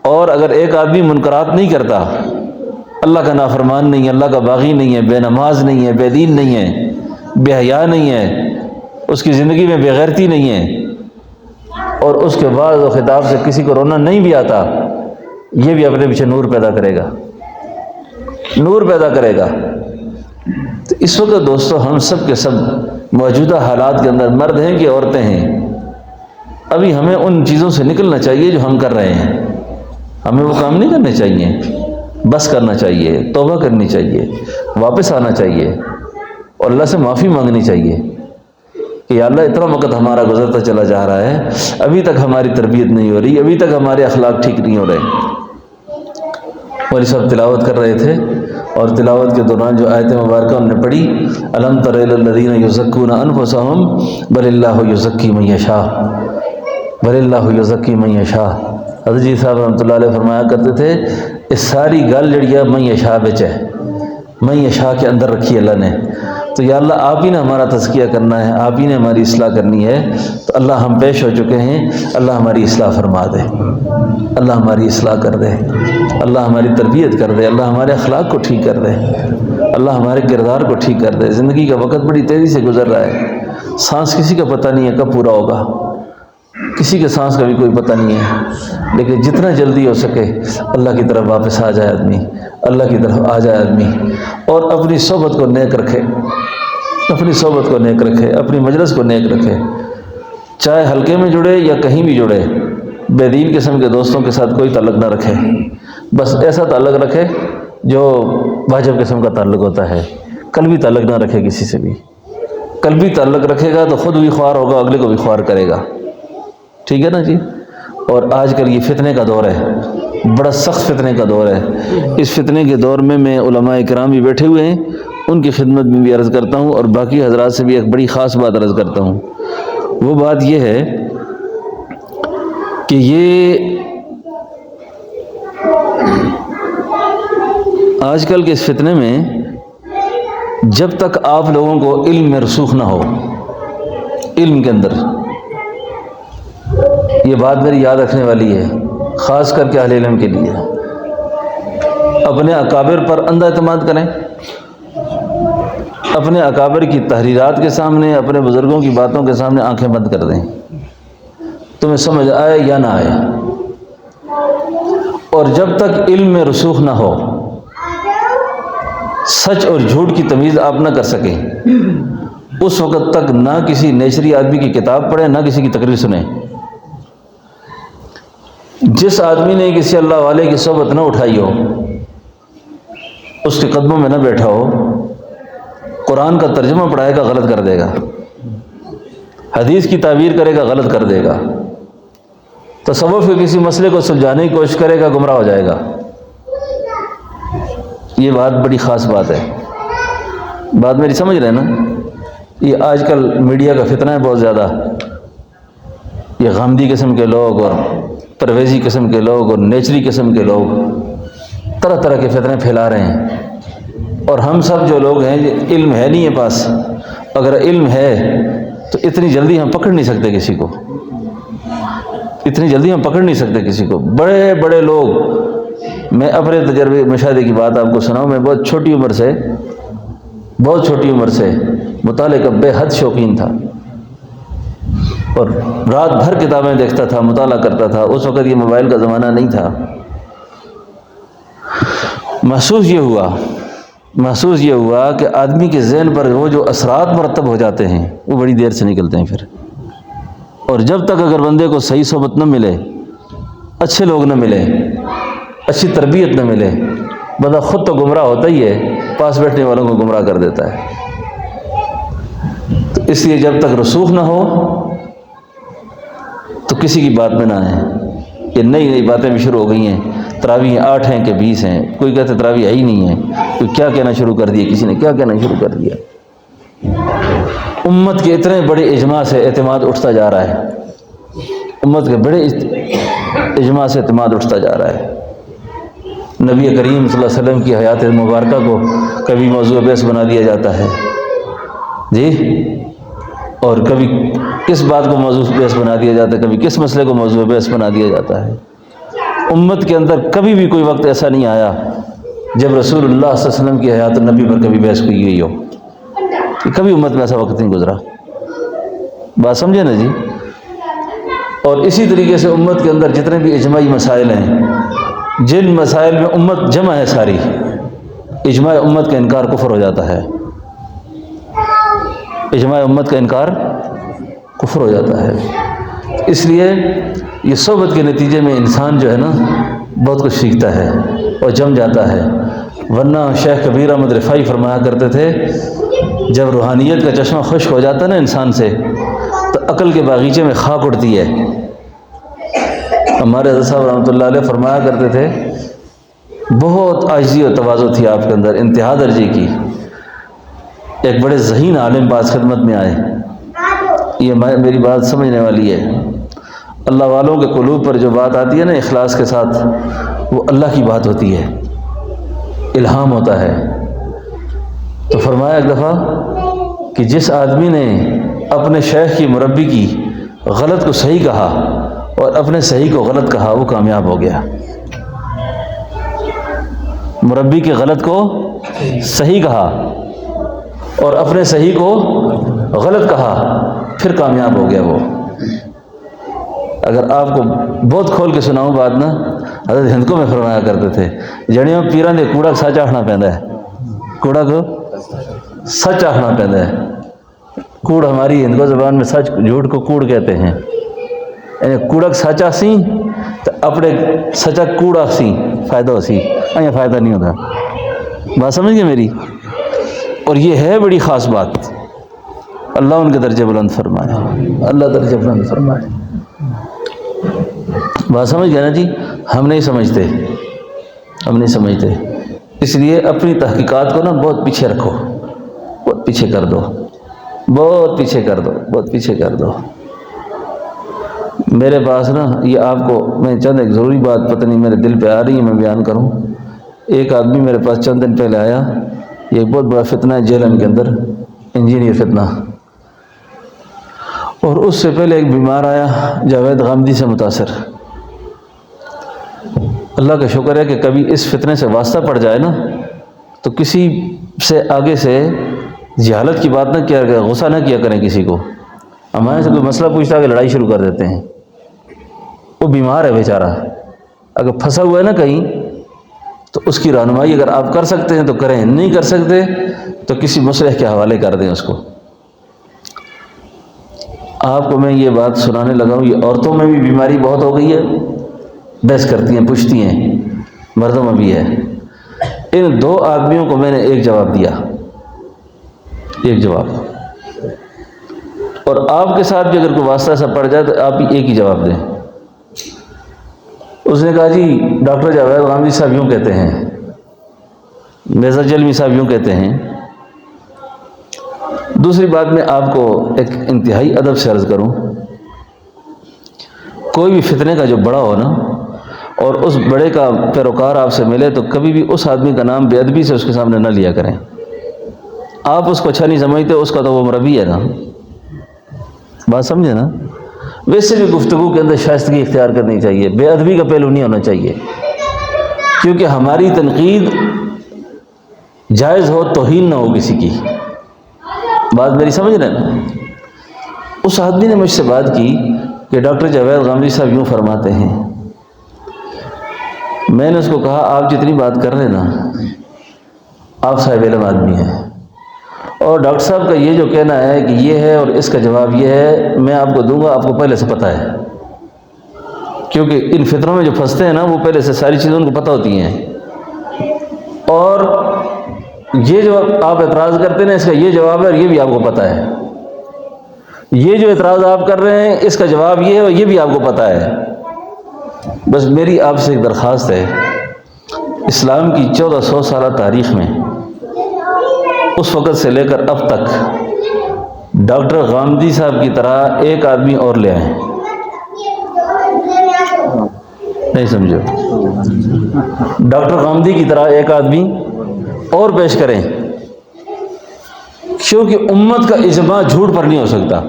اور اگر ایک آدمی منکرات نہیں کرتا، اللہ کا نافرمان نہیں ہے، اللہ کا باغی نہیں ہے، بے نماز نہیں ہے، بے دین نہیں ہے، بے حیا نہیں ہے، اس کی زندگی میں بے غیرتی نہیں ہے، اور اس کے بعد وہ خطاب سے کسی کو رونا نہیں بھی آتا، یہ بھی اپنے پیچھے نور پیدا کرے گا، نور پیدا کرے گا۔ تو اس وقت دوستو ہم سب کے سب موجودہ حالات کے اندر، مرد ہیں کہ عورتیں ہیں، ابھی ہمیں ان چیزوں سے نکلنا چاہیے جو ہم کر رہے ہیں۔ ہمیں وہ کام نہیں کرنے چاہیے، بس کرنا چاہیے، توبہ کرنی چاہیے، واپس آنا چاہیے اور اللہ سے معافی مانگنی چاہیے کہ یا اللہ اتنا وقت ہمارا گزرتا چلا جا رہا ہے، ابھی تک ہماری تربیت نہیں ہو رہی، ابھی تک ہمارے اخلاق ٹھیک نہیں ہو رہے۔ مولوی صاحب تلاوت کر رہے تھے اور تلاوت کے دوران جو آیت مبارکہ انہوں نے پڑھی، الم تر الی الذین یزکون انفسہم بل اللہ یزکی من یشاء، بل اللہ یزکی من یشاء۔ حضرت جی صاحب رحمۃ اللہ علیہ فرمایا کرتے تھے اس ساری گل جڑی ہے من یشاء بچ ہے، من یشاء کے اندر رکھی اللہ نے۔ تو یا اللہ آپ ہی نے ہمارا تزکیہ کرنا ہے، آپ ہی نے ہماری اصلاح کرنی ہے، تو اللہ ہم پیش ہو چکے ہیں، اللہ ہماری اصلاح فرما دے، اللہ ہماری اصلاح کر دے، اللہ ہماری تربیت کر دے، اللہ ہمارے اخلاق کو ٹھیک کر دے، اللہ ہمارے کردار کو ٹھیک کر دے۔ زندگی کا وقت بڑی تیزی سے گزر رہا ہے، سانس کسی کا پتہ نہیں ہے کب پورا ہوگا، کسی کے سانس کا بھی کوئی پتہ نہیں ہے، لیکن جتنا جلدی ہو سکے اللہ کی طرف واپس آ جائے آدمی، اللہ کی طرف آ جائے آدمی، اور اپنی صحبت کو نیک رکھے، اپنی صحبت کو نیک رکھے، اپنی مجلس کو نیک رکھے، چاہے حلقے میں جڑے یا کہیں بھی جڑے، بے دین قسم کے دوستوں کے ساتھ کوئی تعلق نہ رکھے، بس ایسا تعلق رکھے جو واجب قسم کا تعلق ہوتا ہے، قلبی تعلق نہ رکھے کسی سے بھی۔ قلبی تعلق رکھے گا تو خود بھی خوار ہوگا، اگلے کو بھی خوار کرے گا، ٹھیک ہے نا جی۔ اور آج کل یہ فتنے کا دور ہے، بڑا سخت فتنے کا دور ہے۔ اس فتنے کے دور میں علماء کرام بھی بیٹھے ہوئے ہیں، ان کی خدمت میں بھی عرض کرتا ہوں، اور باقی حضرات سے بھی ایک بڑی خاص بات عرض کرتا ہوں۔ وہ بات یہ ہے کہ یہ آج کل کے اس فتنے میں جب تک آپ لوگوں کو علم میں رسوخ نہ ہو، علم کے اندر، یہ بات میری یاد رکھنے والی ہے، خاص کر کے اہل علم کے لیے، اپنے اکابر پر اندھا اعتماد کریں، اپنے اکابر کی تحریرات کے سامنے، اپنے بزرگوں کی باتوں کے سامنے آنکھیں بند کر دیں، تمہیں سمجھ آئے یا نہ آئے۔ اور جب تک علم میں رسوخ نہ ہو، سچ اور جھوٹ کی تمیز آپ نہ کر سکیں، اس وقت تک نہ کسی نیچری آدمی کی کتاب پڑھیں، نہ کسی کی تقریر سنیں۔ جس آدمی نے کسی اللہ والے کی صحبت نہ اٹھائی ہو، اس کے قدموں میں نہ بیٹھا ہو، قرآن کا ترجمہ پڑھائے گا غلط کر دے گا، حدیث کی تعبیر کرے گا غلط کر دے گا، تصوف کے کسی مسئلے کو سلجھانے کی کوشش کرے گا گمراہ ہو جائے گا۔ یہ بات بڑی خاص بات ہے، بات میری سمجھ رہے ہیں نا؟ یہ آج کل میڈیا کا فتنہ ہے بہت زیادہ، یہ غامدی قسم کے لوگ اور پرویزی قسم کے لوگ اور نیچری قسم کے لوگ طرح طرح کے فتنے پھیلا رہے ہیں، اور ہم سب جو لوگ ہیں علم ہے نہیں ہے پاس، اگر علم ہے تو اتنی جلدی ہم پکڑ نہیں سکتے کسی کو، اتنی جلدی ہم پکڑ نہیں سکتے کسی کو۔ بڑے بڑے لوگ، میں اپنے تجربے مشاہدے کی بات آپ کو سناؤں، میں بہت چھوٹی عمر سے مطالعے کا بے حد شوقین تھا، اور رات بھر کتابیں دیکھتا تھا، مطالعہ کرتا تھا۔ اس وقت یہ موبائل کا زمانہ نہیں تھا۔ محسوس یہ ہوا کہ آدمی کے ذہن پر وہ جو اثرات مرتب ہو جاتے ہیں وہ بڑی دیر سے نکلتے ہیں پھر، اور جب تک اگر بندے کو صحیح صحبت نہ ملے، اچھے لوگ نہ ملے، اچھی تربیت نہ ملے، بندہ خود تو گمراہ ہوتا ہی ہے، پاس بیٹھنے والوں کو گمراہ کر دیتا ہے۔ تو اس لیے جب تک رسوخ نہ ہو تو کسی کی بات میں نہ آئیں۔ یہ نئی نئی باتیں بھی شروع ہو گئی ہیں، تراویح 8 ہیں کہ 20 ہیں، کوئی کہتے تراویح ہے ہی نہیں ہے، کوئی کیا کہنا شروع کر دیا، کسی نے کیا کہنا شروع کر دیا۔ امت کے اتنے بڑے اجماع سے اعتماد اٹھتا جا رہا ہے، امت کے بڑے اجماع سے اعتماد اٹھتا جا رہا ہے۔ نبی کریم صلی اللہ علیہ وسلم کی حیات مبارکہ کو کبھی موضوع بحث بنا دیا جاتا ہے جی، اور کبھی کس بات کو موضوع بحث بنا دیا جاتا ہے، کبھی کس مسئلے کو موضوع بحث بنا دیا جاتا ہے۔ امت کے اندر کبھی بھی کوئی وقت ایسا نہیں آیا جب رسول اللہ صلی اللہ علیہ وسلم کی حیات النبی پر کبھی بحث کی گئی ہو، کبھی امت میں ایسا وقت نہیں گزرا۔ بات سمجھے نا جی؟ اور اسی طریقے سے امت کے اندر جتنے بھی اجماعی مسائل ہیں، جن مسائل میں امت جمع ہے ساری، اجماع امت کا انکار کفر ہو جاتا ہے، اجماع امت کا انکار کفر ہو جاتا ہے۔ اس لیے یہ صحبت کے نتیجے میں انسان جو ہے نا بہت کچھ سیکھتا ہے اور جم جاتا ہے، ورنہ شیخ کبیر احمد رفاعی فرمایا کرتے تھے، جب روحانیت کا چشمہ خشک ہو جاتا ہے نا انسان سے، تو عقل کے باغیچے میں خاک اڑتی ہے۔ ہمارے حضرت صاحب رحمۃ اللہ علیہ فرمایا کرتے تھے، بہت عاجزی اور تواضع تھی آپ کے اندر، انتہا درجے کی۔ ایک بڑے ذہین عالم پاس خدمت میں آئے، یہ میری بات سمجھنے والی ہے، اللہ والوں کے قلوب پر جو بات آتی ہے نا اخلاص کے ساتھ، وہ اللہ کی بات ہوتی ہے، الہام ہوتا ہے۔ تو فرمایا ایک دفعہ کہ جس آدمی نے اپنے شیخ کی مربی کی غلط کو صحیح کہا اور اپنے صحیح کو غلط کہا، وہ کامیاب ہو گیا۔ مربی کے غلط کو صحیح کہا اور اپنے صحیح کو غلط کہا، پھر کامیاب ہو گیا وہ۔ اگر آپ کو بہت کھول کے سناؤں بات نا، حضرت ہندکوں میں فرمایا کرتے تھے جڑیوں پیران دے کوڑا سچ آخنا پہنتا ہے، کوڑا کو سچ آخنا پہنتا ہے۔ کوڑ ہماری ہندکو زبان میں سچ، جھوٹ کو کوڑ کہتے ہیں، یعنی کوڑک سچ آسی تو اپنے سچا کوڑ آسی فائدہ ہو سی، یہ فائدہ نہیں ہوتا۔ بات سمجھ گئے میری؟ اور یہ ہے بڑی خاص بات، اللہ ان کے درجے بلند فرمائے، اللہ درجے بلند فرمائے۔ بات سمجھ گئے نا جی؟ ہم نہیں سمجھتے، ہم نہیں سمجھتے، اس لیے اپنی تحقیقات کو نا بہت پیچھے رکھو، بہت پیچھے کر دو، بہت پیچھے کر دو، بہت پیچھے کر دو۔ میرے پاس نا یہ آپ کو میں چند ایک ضروری بات پتہ نہیں میرے دل پہ آ رہی ہے میں بیان کروں۔ ایک آدمی میرے پاس چند دن پہلے آیا، یہ بہت بڑا فتنہ ہے جیلن کے اندر، انجینئر فتنہ، اور اس سے پہلے ایک بیمار آیا جاوید غامدی سے متاثر۔ اللہ کا شکر ہے کہ کبھی اس فتنے سے واسطہ پڑ جائے نا تو کسی سے آگے سے جہالت کی بات نہ کیا کریں، غصہ نہ کیا کریں کسی کو۔ ہمارے سے کوئی مسئلہ پوچھتا ہے کہ لڑائی شروع کر دیتے ہیں۔ وہ بیمار ہے بیچارہ، اگر پھنسا ہوا ہے نا کہیں تو اس کی رہنمائی اگر آپ کر سکتے ہیں تو کریں، نہیں کر سکتے تو کسی مصلح کے حوالے کر دیں اس کو۔ آپ کو میں یہ بات سنانے لگا ہوں، یہ عورتوں میں بھی بیماری بہت ہو گئی ہے، بحث کرتی ہیں، پوچھتی ہیں، مردوں میں بھی ہے۔ ان دو آدمیوں کو میں نے ایک جواب دیا، ایک جواب، اور آپ کے ساتھ بھی اگر کوئی واسطہ ایسا پڑ جائے تو آپ بھی ایک ہی جواب دیں۔ اس نے کہا جی ڈاکٹر جاوید غامدی صاحب یوں کہتے ہیں، مرزا جلمی صاحب یوں کہتے ہیں۔ دوسری بات میں آپ کو ایک انتہائی ادب سے عرض کروں، کوئی بھی فتنے کا جو بڑا ہو نا اور اس بڑے کا پیروکار آپ سے ملے تو کبھی بھی اس آدمی کا نام بے ادبی سے اس کے سامنے نہ لیا کریں۔ آپ اس کو اچھا نہیں سمجھتے، اس کا تو وہ مربی ہے نا، بات سمجھے نا؟ ویسے بھی گفتگو کے اندر شائستگی اختیار کرنی چاہیے، بے ادبی کا پہلو نہیں ہونا چاہیے، کیونکہ ہماری تنقید جائز ہو، توہین نہ ہو کسی کی۔ بات میری سمجھ رہے نا؟ اس آدمی نے مجھ سے بات کی کہ ڈاکٹر جاوید غامدی صاحب یوں فرماتے ہیں۔ میں نے اس کو کہا آپ جتنی بات کر رہے ہیں نا، آپ صاحب علم آدمی ہیں، اور ڈاکٹر صاحب کا یہ جو کہنا ہے کہ یہ ہے اور اس کا جواب یہ ہے، میں آپ کو دوں گا، آپ کو پہلے سے پتہ ہے، کیونکہ ان فتنوں میں جو پھنستے ہیں نا وہ پہلے سے ساری چیزیں ان کو پتہ ہوتی ہیں، اور یہ جو آپ اعتراض کرتے ہیں نا اس کا یہ جواب ہے اور یہ بھی آپ کو پتہ ہے، یہ جو اعتراض آپ کر رہے ہیں اس کا جواب یہ ہے اور یہ بھی آپ کو پتہ ہے۔ بس میری آپ سے ایک درخواست ہے، اسلام کی 1400 سالہ تاریخ میں اس وقت سے لے کر اب تک ڈاکٹر غامدی صاحب کی طرح ایک آدمی اور لے آئیں، نہیں سمجھو، ڈاکٹر غامدی کی طرح ایک آدمی اور پیش کریں، کیونکہ امت کا اجماع جھوٹ پر نہیں ہو سکتا،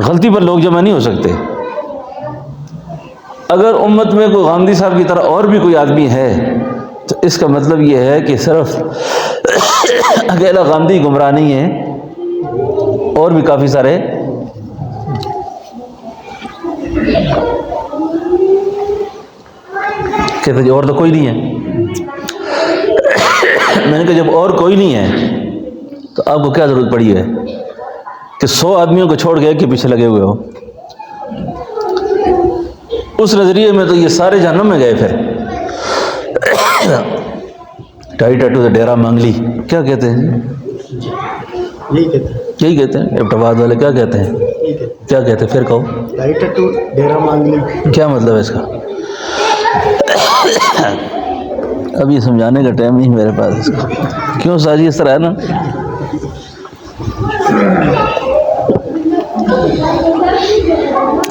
غلطی پر لوگ جمع نہیں ہو سکتے۔ اگر امت میں کوئی غامدی صاحب کی طرح اور بھی کوئی آدمی ہے تو اس کا مطلب یہ ہے کہ صرف اکیلا غامدی گمراہ نہیں ہے، اور بھی کافی سارے کہتے ہیں اور تو کوئی نہیں ہے۔ میں نے کہا جب اور کوئی نہیں ہے تو آپ کو کیا ضرورت پڑی ہے کہ 100 آدمیوں کو چھوڑ کے ایک کے پیچھے لگے ہوئے ہو؟ اس نظریے میں تو یہ سارے جہنم میں گئے۔ پھر ٹائی ٹٹو سے ڈیرا مانگلی کیا کہتے ہیں؟ یہی کہتے ہیں۔ ایبٹ آباد والے کیا کہتے ہیں؟ کیا کہتے ہیں؟ پھر کہو۔ ٹائی ٹٹو ڈیرا مانگلی کیا مطلب ہے اس کا؟ اب یہ سمجھانے کا ٹائم نہیں میرے پاس اس کا، کیوں ساجی اس طرح ہے نا۔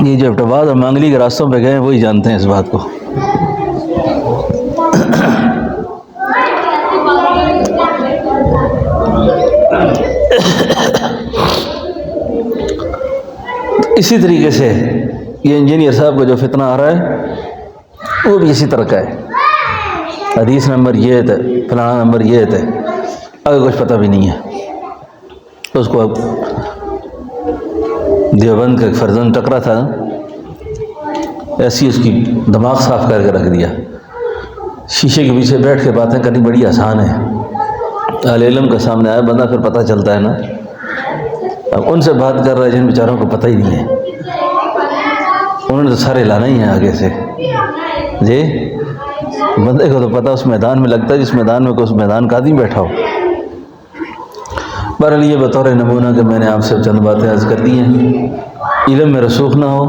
یہ جو ایبٹ آباد اور مانگلی کے راستوں پہ گئے وہی جانتے ہیں اس بات کو۔ اسی طریقے سے یہ انجینئر صاحب کا جو فتنہ آ رہا ہے وہ بھی اسی طرح کا ہے، حدیث نمبر یہ ہے، فلانا نمبر یہ ہے، اگر کچھ پتہ بھی نہیں ہے تو اس کو دیوبند کا ایک فرزند ٹکرا تھا، ایسی اس کی دماغ صاف کر کے رکھ دیا۔ شیشے کے پیچھے بیٹھ کے باتیں کرنی بڑی آسان ہے، اہل علم کے سامنے آیا بندہ پھر پتہ چلتا ہے نا۔ اب ان سے بات کر رہا ہے جن بیچاروں کو پتہ ہی نہیں ہے، انہوں نے تو سارے لانا ہی ہے آگے سے جی۔ بندے کو تو پتہ اس میدان میں لگتا ہے جس میدان میں کوئی اس میدان کا آدمی بیٹھا ہو۔ بہرحال یہ بطور نمونہ کہ میں نے آپ سے چند باتیں عرض کر دی ہیں۔ علم میں رسوخ نہ ہو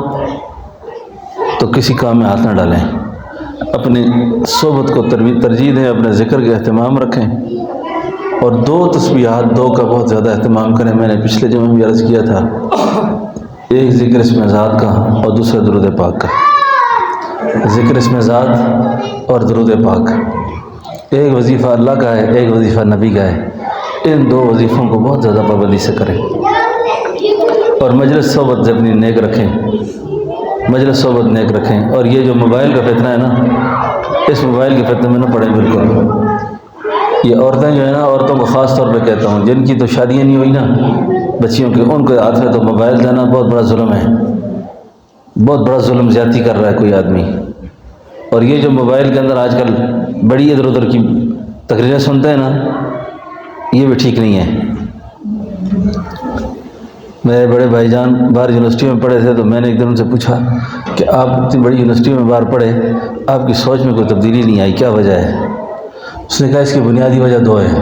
تو کسی کام میں ہاتھ نہ ڈالیں، اپنی صحبت کو ترجیح دیں، اپنے ذکر کا اہتمام رکھیں، اور 2 تسبیحات 2 کا بہت زیادہ اہتمام کریں۔ میں نے پچھلے جمعے بھی عرض کیا تھا، ایک ذکر اسم ذات کا اور دوسرا درود پاک کا۔ ذکر اسم ذات اور درود پاک، ایک وظیفہ اللہ کا ہے، ایک وظیفہ نبی کا ہے۔ ان 2 وظیفوں کو بہت زیادہ پابندی سے کریں، اور مجلس صحبت سے اپنی نیک رکھیں، مجلس صحبت نیک رکھیں۔ اور یہ جو موبائل کا فتنہ ہے نا، اس موبائل کے فتنے میں نہ پڑیں بالکل۔ یہ عورتیں جو ہیں نا، عورتوں کو خاص طور پہ کہتا ہوں، جن کی تو شادیاں نہیں ہوئی نا بچیوں کی، ان کے ہاتھ میں تو موبائل دینا بہت بڑا ظلم ہے، بہت بڑا ظلم زیادتی کر رہا ہے کوئی آدمی۔ اور یہ جو موبائل کے اندر آج کل بڑی ادھر ادھر کی تقریریں سنتے ہیں نا، یہ بھی ٹھیک نہیں ہے۔ میرے بڑے بھائی جان باہر یونیورسٹی میں پڑھے تھے، تو میں نے ایک دن ان سے پوچھا کہ آپ اتنی بڑی یونیورسٹی میں باہر پڑھے، آپ کی سوچ میں کوئی تبدیلی نہیں آئی، کیا وجہ ہے؟ اس نے کہا اس کی بنیادی وجہ 2 ہے۔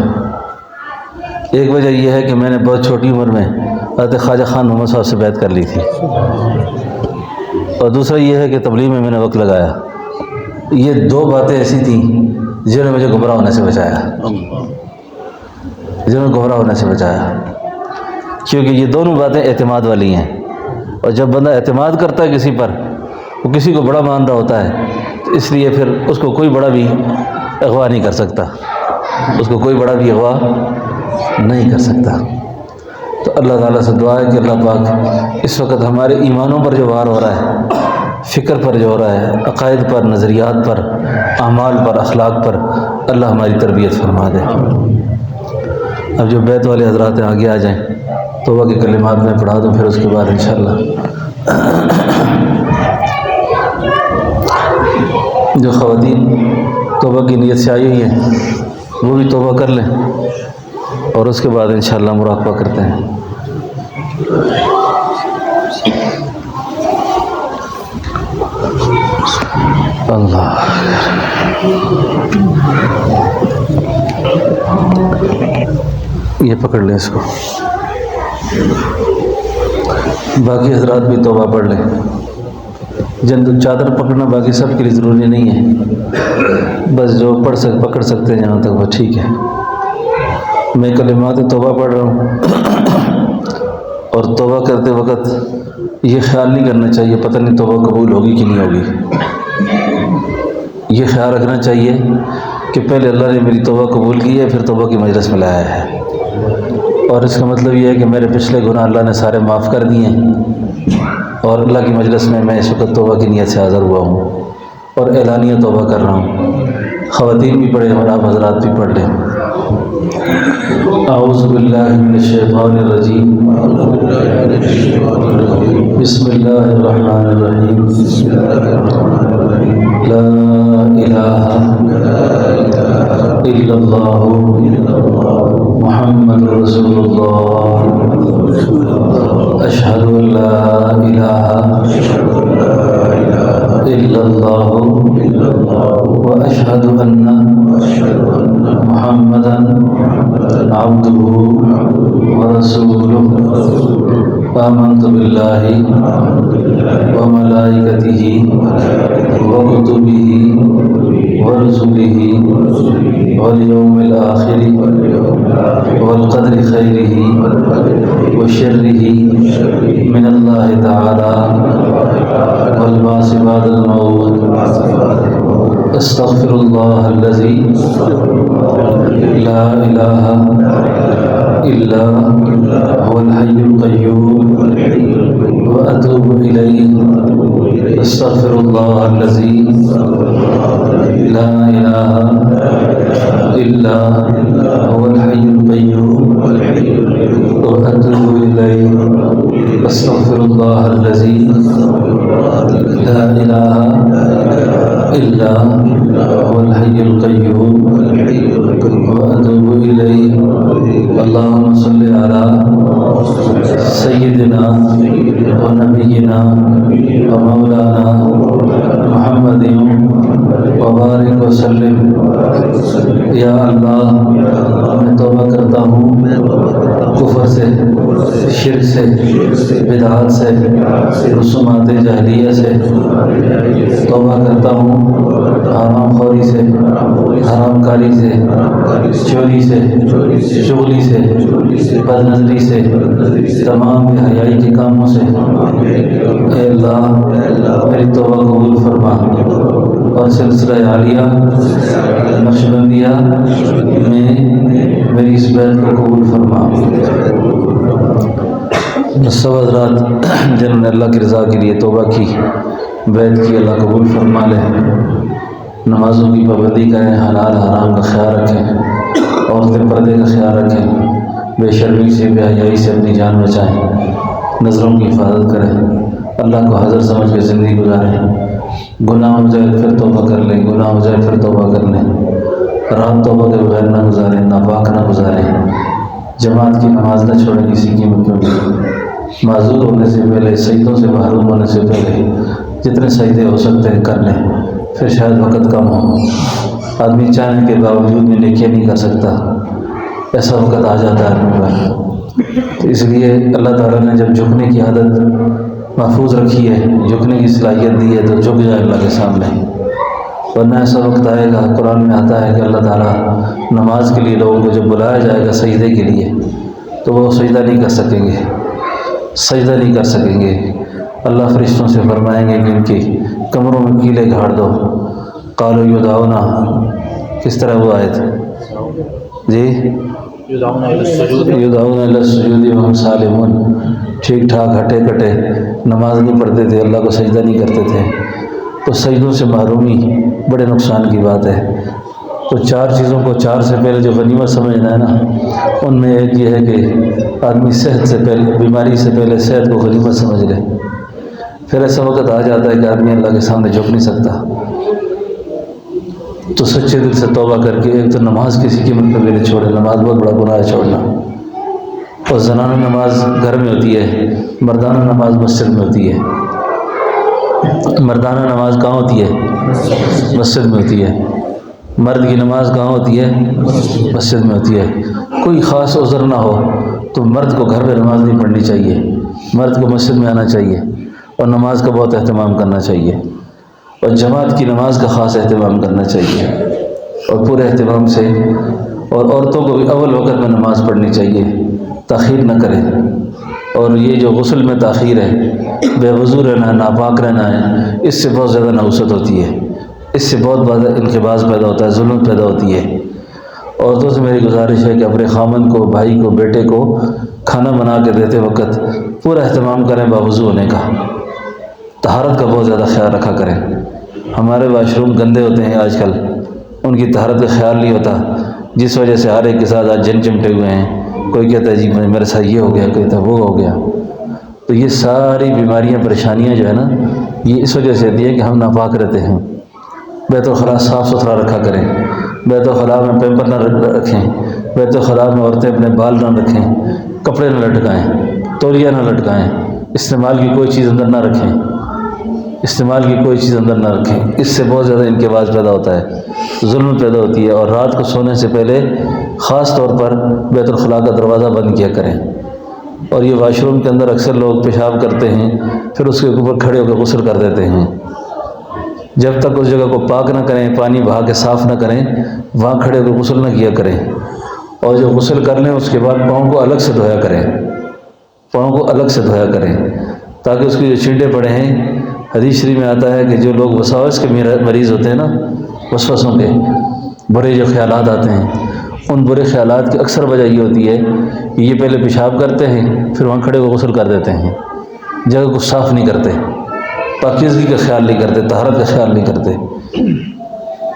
ایک وجہ یہ ہے کہ میں نے بہت چھوٹی عمر میں حضرت خواجہ خان محمد صاحب سے بیعت کر لی تھی، اور دوسرا یہ ہے کہ تبلیغ میں نے وقت لگایا۔ یہ 2 باتیں ایسی تھیں جنہوں نے مجھے گمراہ ہونے سے بچایا، جنہوں نے گمراہ ہونے سے بچایا، کیونکہ یہ دونوں باتیں اعتماد والی ہیں۔ اور جب بندہ اعتماد کرتا ہے کسی پر، وہ کسی کو بڑا مان رہا ہوتا ہے، تو اس لیے پھر اس کو کوئی بڑا بھی اغوا نہیں کر سکتا، اس کو کوئی بڑا بھی اغوا نہیں کر سکتا۔ تو اللہ تعالیٰ سے دعا ہے کہ اللہ پاک اس وقت ہمارے ایمانوں پر جو وار ہو رہا ہے، فکر پر جو ہو رہا ہے، عقائد پر، نظریات پر، اعمال پر، اخلاق پر، اللہ ہماری تربیت فرما دے۔ اب جو بیت والے حضرات ہیں آگے آ جائیں، توبہ کے کلمات میں پڑھا دوں، پھر اس کے بعد انشاءاللہ جو خواتین توبہ کی نیت سے آئی ہوئی ہیں وہ بھی توبہ کر لیں، اور اس کے بعد انشاءاللہ مراقبہ کرتے ہیں۔ اللہ یہ پکڑ لیں اس کو، باقی حضرات بھی توبہ پڑھ لیں۔ جن چادر پکڑنا باقی سب کے لیے ضروری نہیں ہے، بس جو پکڑ سکتے ہیں جہاں تک وہ ٹھیک ہے۔ میں کلمات توبہ پڑھ رہا ہوں، اور توبہ کرتے وقت یہ خیال نہیں کرنا چاہیے پتہ نہیں توبہ قبول ہوگی کہ نہیں ہوگی۔ یہ خیال رکھنا چاہیے کہ پہلے اللہ نے میری توبہ قبول کی ہے، پھر توبہ کی مجلس میں لایا ہے، اور اس کا مطلب یہ ہے کہ میرے پچھلے گناہ اللہ نے سارے معاف کر دیے ہیں، اور اللہ کی مجلس میں اس وقت توبہ کی نیت سے حاضر ہوا ہوں، اور اعلانیہ توبہ کر رہا ہوں۔ خواتین بھی پڑھیں اور آپ حضرات بھی پڑھ لیں۔ اعوذ باللہ من الشیطان الرجیم، بسم اللہ الرحمن الرحیم، لا الہ الا اللہ محمد رسول اللہ، اشہد ان لا الہ الا اللہ واشہد ان محمدا عبدہ ورسولہ، آمنت باللہ وملائکتہ وکتبہ ورسلہ والیوم الآخر والقدر خیرہ وشرہ من اللہ تعالی والبعث بعد الموت، استغفر اللہ الذی لا الہ الا هو الحی القیوم واتوب الیہ، استغفر اللہ الذی لا الہ الا هو الحی القیوم واتوب الیہ، استغفر اللہ الذی لا الہ اللہم صلی علی سیدنا و نبینا و مولانا محمد و بارک وسلم۔ یا اللہ میں توبہ کرتا ہوں کفر سے، شرک سے، بدعات سے، رسومات جاہلیہ سے، توبہ کرتا ہوں حرام خوری سے، حرام کاری سے، چوری سے، چغلی سے، بد نظری سے، تمام بے حیائی کے کاموں سے۔ اے اللہ میری توبہ قبول فرما اور سلسلہ عالیہ نقشبندیہ میں میری اس بیعت کو قبول فرما۔ سب حضرات جنہوں نے اللہ کی رضا کے لیے توبہ کی، بیعت کی، اللہ قبول فرما لے۔ نمازوں کی پابندی کریں، حلال حرام کا خیال رکھیں، عورتیں پردے کا خیال رکھیں، بے شرمی سے، بے حیائی سے اپنی جان بچائیں، نظروں کی حفاظت کریں، اللہ کو حاضر سمجھ کے زندگی گزاریں۔ گناہ ہو جائے پھر توبہ کر لیں، گناہ ہو جائے پھر توبہ کر لیں، رات توبہ کے بغیر نہ گزاریں، ناپاک نہ گزاریں، جماعت کی نماز نہ چھوڑیں کسی قیمت پر بھی، معذور ہونے سے پہلے، سجدوں سے محروم ہونے سے پہلے جتنے سجدے ہو سکتے ہیں کر لیں، پھر شاید وقت کم ہو، آدمی چاہنے کے باوجود بھی نیکیاں نہیں کر سکتا، ایسا وقت آ جاتا ہے آدمی پر۔ تو اس لیے اللہ تعالیٰ نے جب جھکنے کی عادت محفوظ رکھی ہے، جھکنے کی صلاحیت دی ہے، تو جھک جائے اللہ کے سامنے، ورنہ ایسا وقت آئے گا، قرآن میں آتا ہے کہ اللہ تعالیٰ نماز کے لیے لوگوں کو جب بلایا جائے گا سجدے کے لیے تو وہ سجدہ نہیں کر سکیں گے، سجدہ نہیں کر سکیں گے۔ اللہ فرشتوں سے فرمائیں گے کہ ان کی کمروں میں کیلے گھاڑ دو۔ قالوا یدعونا، کس طرح وہ آیت جی یدعون الی السجود وهم سالمون، ٹھیک ٹھاک ہٹے کٹے نماز نہیں پڑھتے تھے، اللہ کو سجدہ نہیں کرتے تھے، تو سجدوں سے محرومی بڑے نقصان کی بات ہے۔ تو چار چیزوں کو چار سے پہلے جو غنیمت سمجھنا ہے نا، ان میں ایک یہ ہے کہ آدمی صحت سے پہلے، بیماری سے پہلے صحت کو غنیمت سمجھ لے۔ پھر ایسا وقت آ جاتا ہے کہ آدمی اللہ کے سامنے جھک نہیں سکتا، تو سچے دل سے توبہ کر کے ایک تو نماز کسی قیمت پہ بھی نہیں چھوڑے، نماز بہت بڑا گناہ ہے چھوڑنا۔ اور زنانہ نماز گھر میں ہوتی ہے، مردانہ نماز مسجد میں ہوتی ہے۔ مردانہ نماز کہاں ہوتی ہے؟ مسجد میں ہوتی ہے۔ مرد کی نماز کہاں ہوتی ہے؟ مسجد میں ہوتی ہے۔ کوئی خاص عذر نہ ہو تو مرد کو گھر میں نماز نہیں پڑھنی چاہیے، مرد کو مسجد میں آنا چاہیے اور نماز کا بہت اہتمام کرنا چاہیے، اور جماعت کی نماز کا خاص اہتمام کرنا چاہیے اور پورے اہتمام سے۔ اور عورتوں کو بھی اول وقت میں نماز پڑھنی چاہیے، تاخیر نہ کریں۔ اور یہ جو غسل میں تاخیر ہے، بے وضو رہنا ہے، ناپاک رہنا ہے، اس سے بہت زیادہ نحوست ہوتی ہے، اس سے بہت زیادہ انقباض پیدا ہوتا ہے، ظلم پیدا ہوتی ہے۔ عورتوں سے میری گزارش ہے کہ اپنے خامن کو، بھائی کو، بیٹے کو کھانا بنا کے دیتے وقت پورا اہتمام کریں باوضو ہونے کا، طہارت کا بہت زیادہ خیال رکھا کریں۔ ہمارے واش روم گندے ہوتے ہیں آج کل، ان کی طہارت کا خیال نہیں ہوتا، جس وجہ سے ہر ایک کے ساتھ آج جن چمٹے ہوئے ہیں۔ کوئی کہتا ہے جی میرے ساتھ یہ ہو گیا، کوئی کہتا ہے وہ ہو گیا۔ تو یہ ساری بیماریاں، پریشانیاں جو ہے نا، یہ اس وجہ سے ہوتی ہے کہ ہم ناپاک رہتے ہیں۔ بیت الخلاء صاف ستھرا رکھا کریں، بیت الخلاء میں پیمپر نہ رکھیں، بیت الخلاء میں عورتیں اپنے بال نہ رکھیں، کپڑے نہ لٹکائیں، تولیہ نہ لٹکائیں، استعمال کی کوئی چیز اندر نہ رکھیں، استعمال کی کوئی چیز اندر نہ رکھیں۔ اس سے بہت زیادہ انقباض پیدا ہوتا ہے، ظلم پیدا ہوتی ہے۔ اور رات کو سونے سے پہلے خاص طور پر بیت الخلاء کا دروازہ بند کیا کریں۔ اور یہ واش روم کے اندر اکثر لوگ پیشاب کرتے ہیں، پھر اس کے اوپر کھڑے ہو کے غسل کر دیتے ہیں۔ جب تک اس جگہ کو پاک نہ کریں، پانی بہا کے صاف نہ کریں، وہاں کھڑے ہو کے غسل نہ کیا کریں۔ اور جو غسل کر لیں اس کے بعد پاؤں کو الگ سے دھویا کریں، پاؤں کو الگ سے دھویا کریں، تاکہ اس کی جو چینٹے پڑے ہیں، حدیث شریف میں آتا ہے کہ جو لوگ وسواس کے مریض ہوتے ہیں نا، وسوسوں کے برے جو خیالات آتے ہیں، ان برے خیالات کی اکثر وجہ یہ ہوتی ہے کہ یہ پہلے پیشاب کرتے ہیں، پھر وہاں کھڑے ہو غسل کر دیتے ہیں، جگہ کو صاف نہیں کرتے، پاکیزگی کا خیال نہیں کرتے، طہارت کا خیال نہیں کرتے۔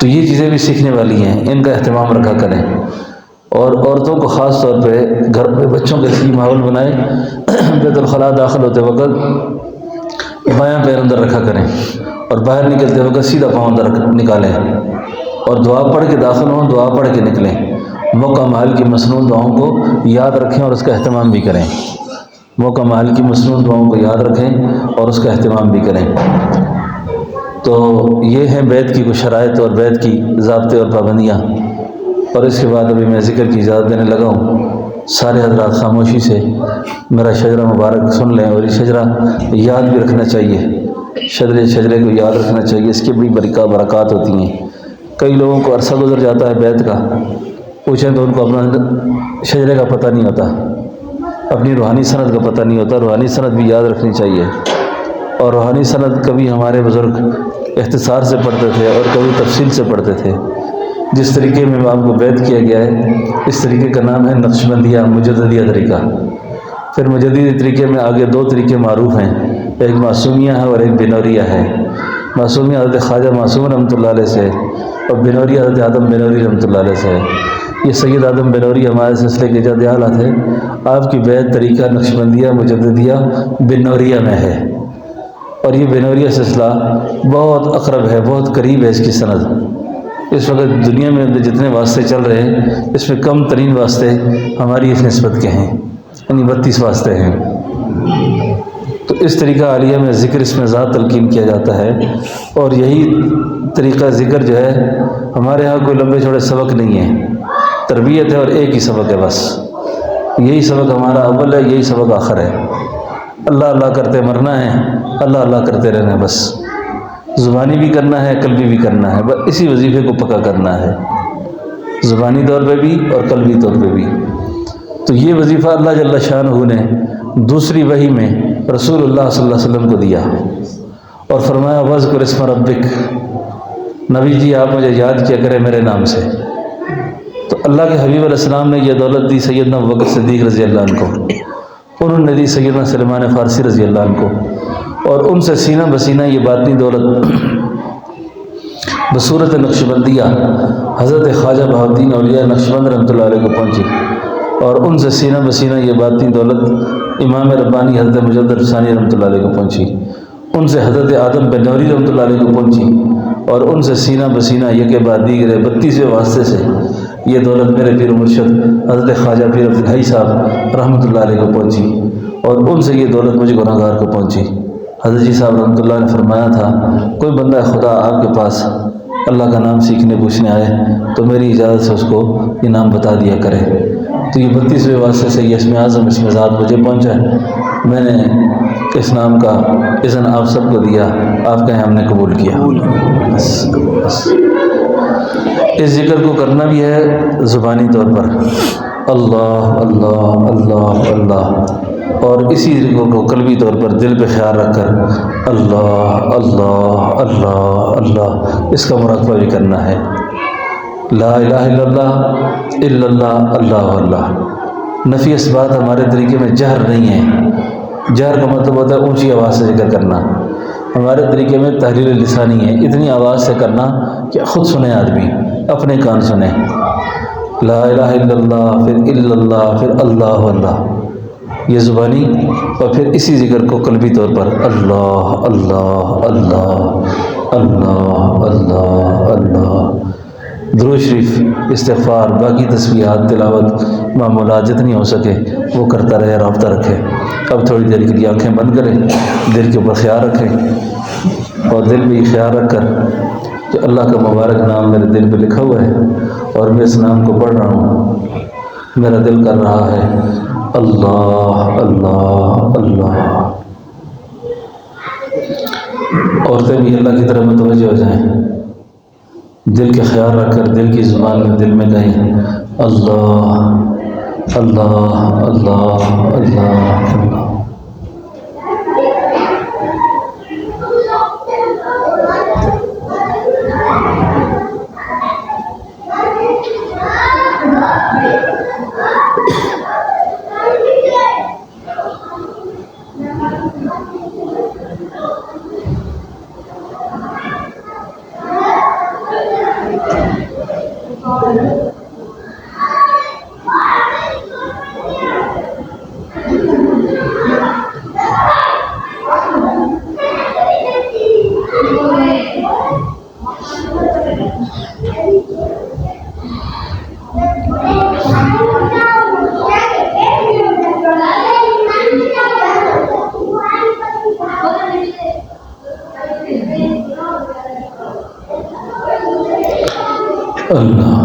تو یہ چیزیں بھی سیکھنے والی ہیں، ان کا اہتمام رکھا کریں۔ اور عورتوں کو خاص طور پہ گھر پہ بچوں کے لیے ماحول بنائیں، بیت الخلاء داخل ہوتے وقت بایاں پیر اندر رکھا کریں، اور باہر نکلتے وقت سیدھا پاؤں اندر نکالیں، اور دعا پڑھ کے داخل ہوں، دعا پڑھ کے نکلیں۔ موقع محل کی مسنون دعاؤں کو یاد رکھیں اور اس کا اہتمام بھی کریں، موقع محل کی مسنون دعاؤں کو یاد رکھیں اور اس کا اہتمام بھی کریں۔ تو یہ ہیں بیت کی کچھ شرائط اور بیت کی ضابطے اور پابندیاں۔ اور اس کے بعد ابھی میں ذکر کی اجازت دینے لگا ہوں۔ سارے حضرات خاموشی سے میرا شجرہ مبارک سن لیں، اور یہ شجرہ یاد بھی رکھنا چاہیے، شجرے کو یاد رکھنا چاہیے، اس کی بڑی برکات ہوتی ہیں۔ کئی لوگوں کو عرصہ گزر جاتا ہے بیت کا، پوچھیں تو ان کو اپنا شجرے کا پتہ نہیں ہوتا، اپنی روحانی سند کا پتہ نہیں ہوتا۔ روحانی سند بھی یاد رکھنی چاہیے، اور روحانی سند کبھی ہمارے بزرگ اختصار سے پڑھتے تھے اور کبھی تفصیل سے پڑھتے تھے۔ جس طریقے میں آپ کو بیت کیا گیا ہے اس طریقے کا نام ہے نقشبندیہ مجددیہ طریقہ۔ پھر مجددی طریقے میں آگے دو طریقے معروف ہیں، ایک معصومیہ ہے اور ایک بنوریہ ہے۔ معصومیہ حضرت خواجہ معصوم رحمۃ اللہ علیہ سے، اور بنوریہ حضرت آدم بنوری رحمۃ اللہ علیہ سے ہے۔ یہ سید آدم بنوری ہمارے سلسلے کے جد اعلیٰ تھے۔ آپ کی بیت طریقہ نقشبندیہ مجددیہ بنوریہ میں ہے، اور یہ بنوریہ سلسلہ بہت اقرب ہے، بہت قریب ہے اس کی سند۔ اس وقت دنیا میں جتنے واسطے چل رہے ہیں اس میں کم ترین واسطے ہماری اس نسبت کے ہیں، یعنی 32 واسطے ہیں۔ تو اس طریقہ عالیہ میں ذکر اس میں ذات تلقین کیا جاتا ہے، اور یہی طریقہ ذکر جو ہے ہمارے ہاں کوئی لمبے چوڑے سبق نہیں ہے، تربیت ہے اور ایک ہی سبق ہے بس۔ یہی سبق ہمارا اول ہے، یہی سبق آخر ہے۔ اللہ اللہ کرتے مرنا ہے، اللہ اللہ کرتے رہنا ہے بس۔ زبانی بھی کرنا ہے، قلبی بھی کرنا ہے، بس اسی وظیفے کو پکا کرنا ہے، زبانی طور پہ بھی اور قلبی طور پہ بھی۔ تو یہ وظیفہ اللہ جل شانہ نے دوسری وحی میں رسول اللہ صلی اللہ علیہ وسلم کو دیا، اور فرمایا وَاذْكُرِ اسْمَ رَبِّكَ، نبی جی آپ مجھے یاد کیا کریں میرے نام سے۔ تو اللہ کے حبیب علیہ السلام نے یہ دولت دی سیدنا ابوبکر صدیق رضی اللہ عنہ کو، انہوں نے دی سیدنا سلمان فارسی رضی اللہ عنہ کو، اور ان سے سینہ بسینہ یہ باطنی دولت بصورت نقشبندیہ حضرت خواجہ بہاؤالدین اولیاء نقشبند رحمۃ اللہ علیہ کو پہنچی، اور ان سے سینہ بسینہ یہ باطنی دولت امام ربانی حضرت مجدد ثانی رحمۃ اللہ علیہ کو پہنچی، ان سے حضرت آدم بنوری رحمۃ اللہ علیہ کو پہنچی، اور ان سے سینہ بسینہ یہ کے بعد دیگر 32ویں واسطے سے یہ دولت میرے پیر و مرشد حضرت خواجہ پیر عبدالحی صاحب رحمۃ اللہ علیہ کو پہنچی، اور ان سے یہ دولت مجھ گناہگار کو پہنچی۔ حضرت جی صاحب رحمۃ اللہ نے فرمایا تھا، کوئی بندہ خدا آپ کے پاس اللہ کا نام سیکھنے پوچھنے آئے تو میری اجازت سے اس کو یہ نام بتا دیا کرے۔ تو یہ 32ویں واسطے سے یہ اسم اعظم اسم ذات مجھے پہنچا ہے، میں نے اس نام کا اذن آپ سب کو دیا، آپ کہیں ہم نے قبول کیا۔ بس اس ذکر کو کرنا بھی ہے زبانی طور پر، اللہ اللہ اللہ اللہ، اور اسی ذکر کو قلبی طور پر دل پہ خیال رکھ کر اللہ اللہ اللہ اللہ اس کا مراقبہ بھی کرنا ہے۔ لا الہ الا اللہ اللہ اللہ۔ نفی اس بات ہمارے طریقے میں جہر نہیں ہے، جہر کا مطلب ہوتا ہے اونچی آواز سے ذکر کرنا، ہمارے طریقے میں تحلیل لسانی ہے، اتنی آواز سے کرنا کہ خود سنے آدمی، اپنے کان سنے، لا الہ الا اللہ، پھر الا اللہ، پھر اللہ اللہ، یہ زبانی، اور پھر اسی ذکر کو قلبی طور پر اللہ اللہ اللہ اللہ اللہ اللہ، درود شریف، استغفار، باقی تسبیحات، تلاوت، معمولات جتنی ہو سکے وہ کرتا رہے، رابطہ رکھے۔ اب تھوڑی دیر کے لیے آنکھیں بند کریں، دل کے اوپر خیال رکھیں، اور دل بھی خیال رکھ کر کہ اللہ کا مبارک نام میرے دل پہ لکھا ہوا ہے، اور میں اس نام کو پڑھ رہا ہوں، میرا دل کر رہا ہے اللہ اللہ اللہ۔ عورتیں بھی اللہ کی طرف متوجہ ہو جائیں، دل کے خیال رکھ کر دل کی زبان میں دل میں کہیں اللہ اللہ اللہ اللہ اللہ۔ اللہ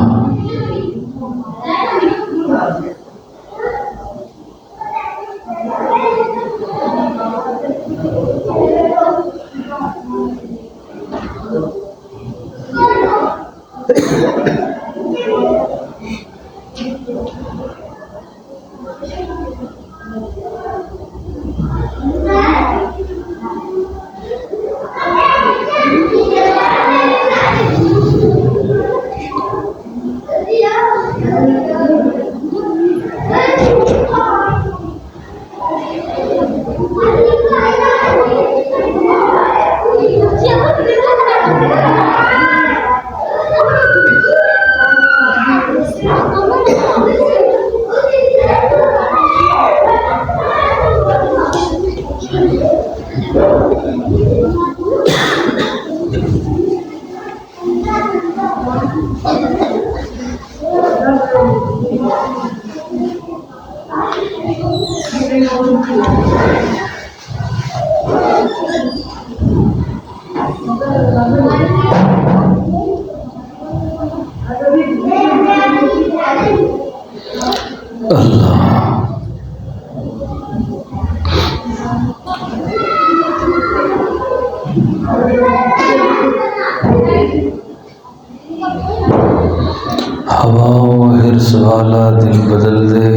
ہوا و حرص والا دل بدل دے۔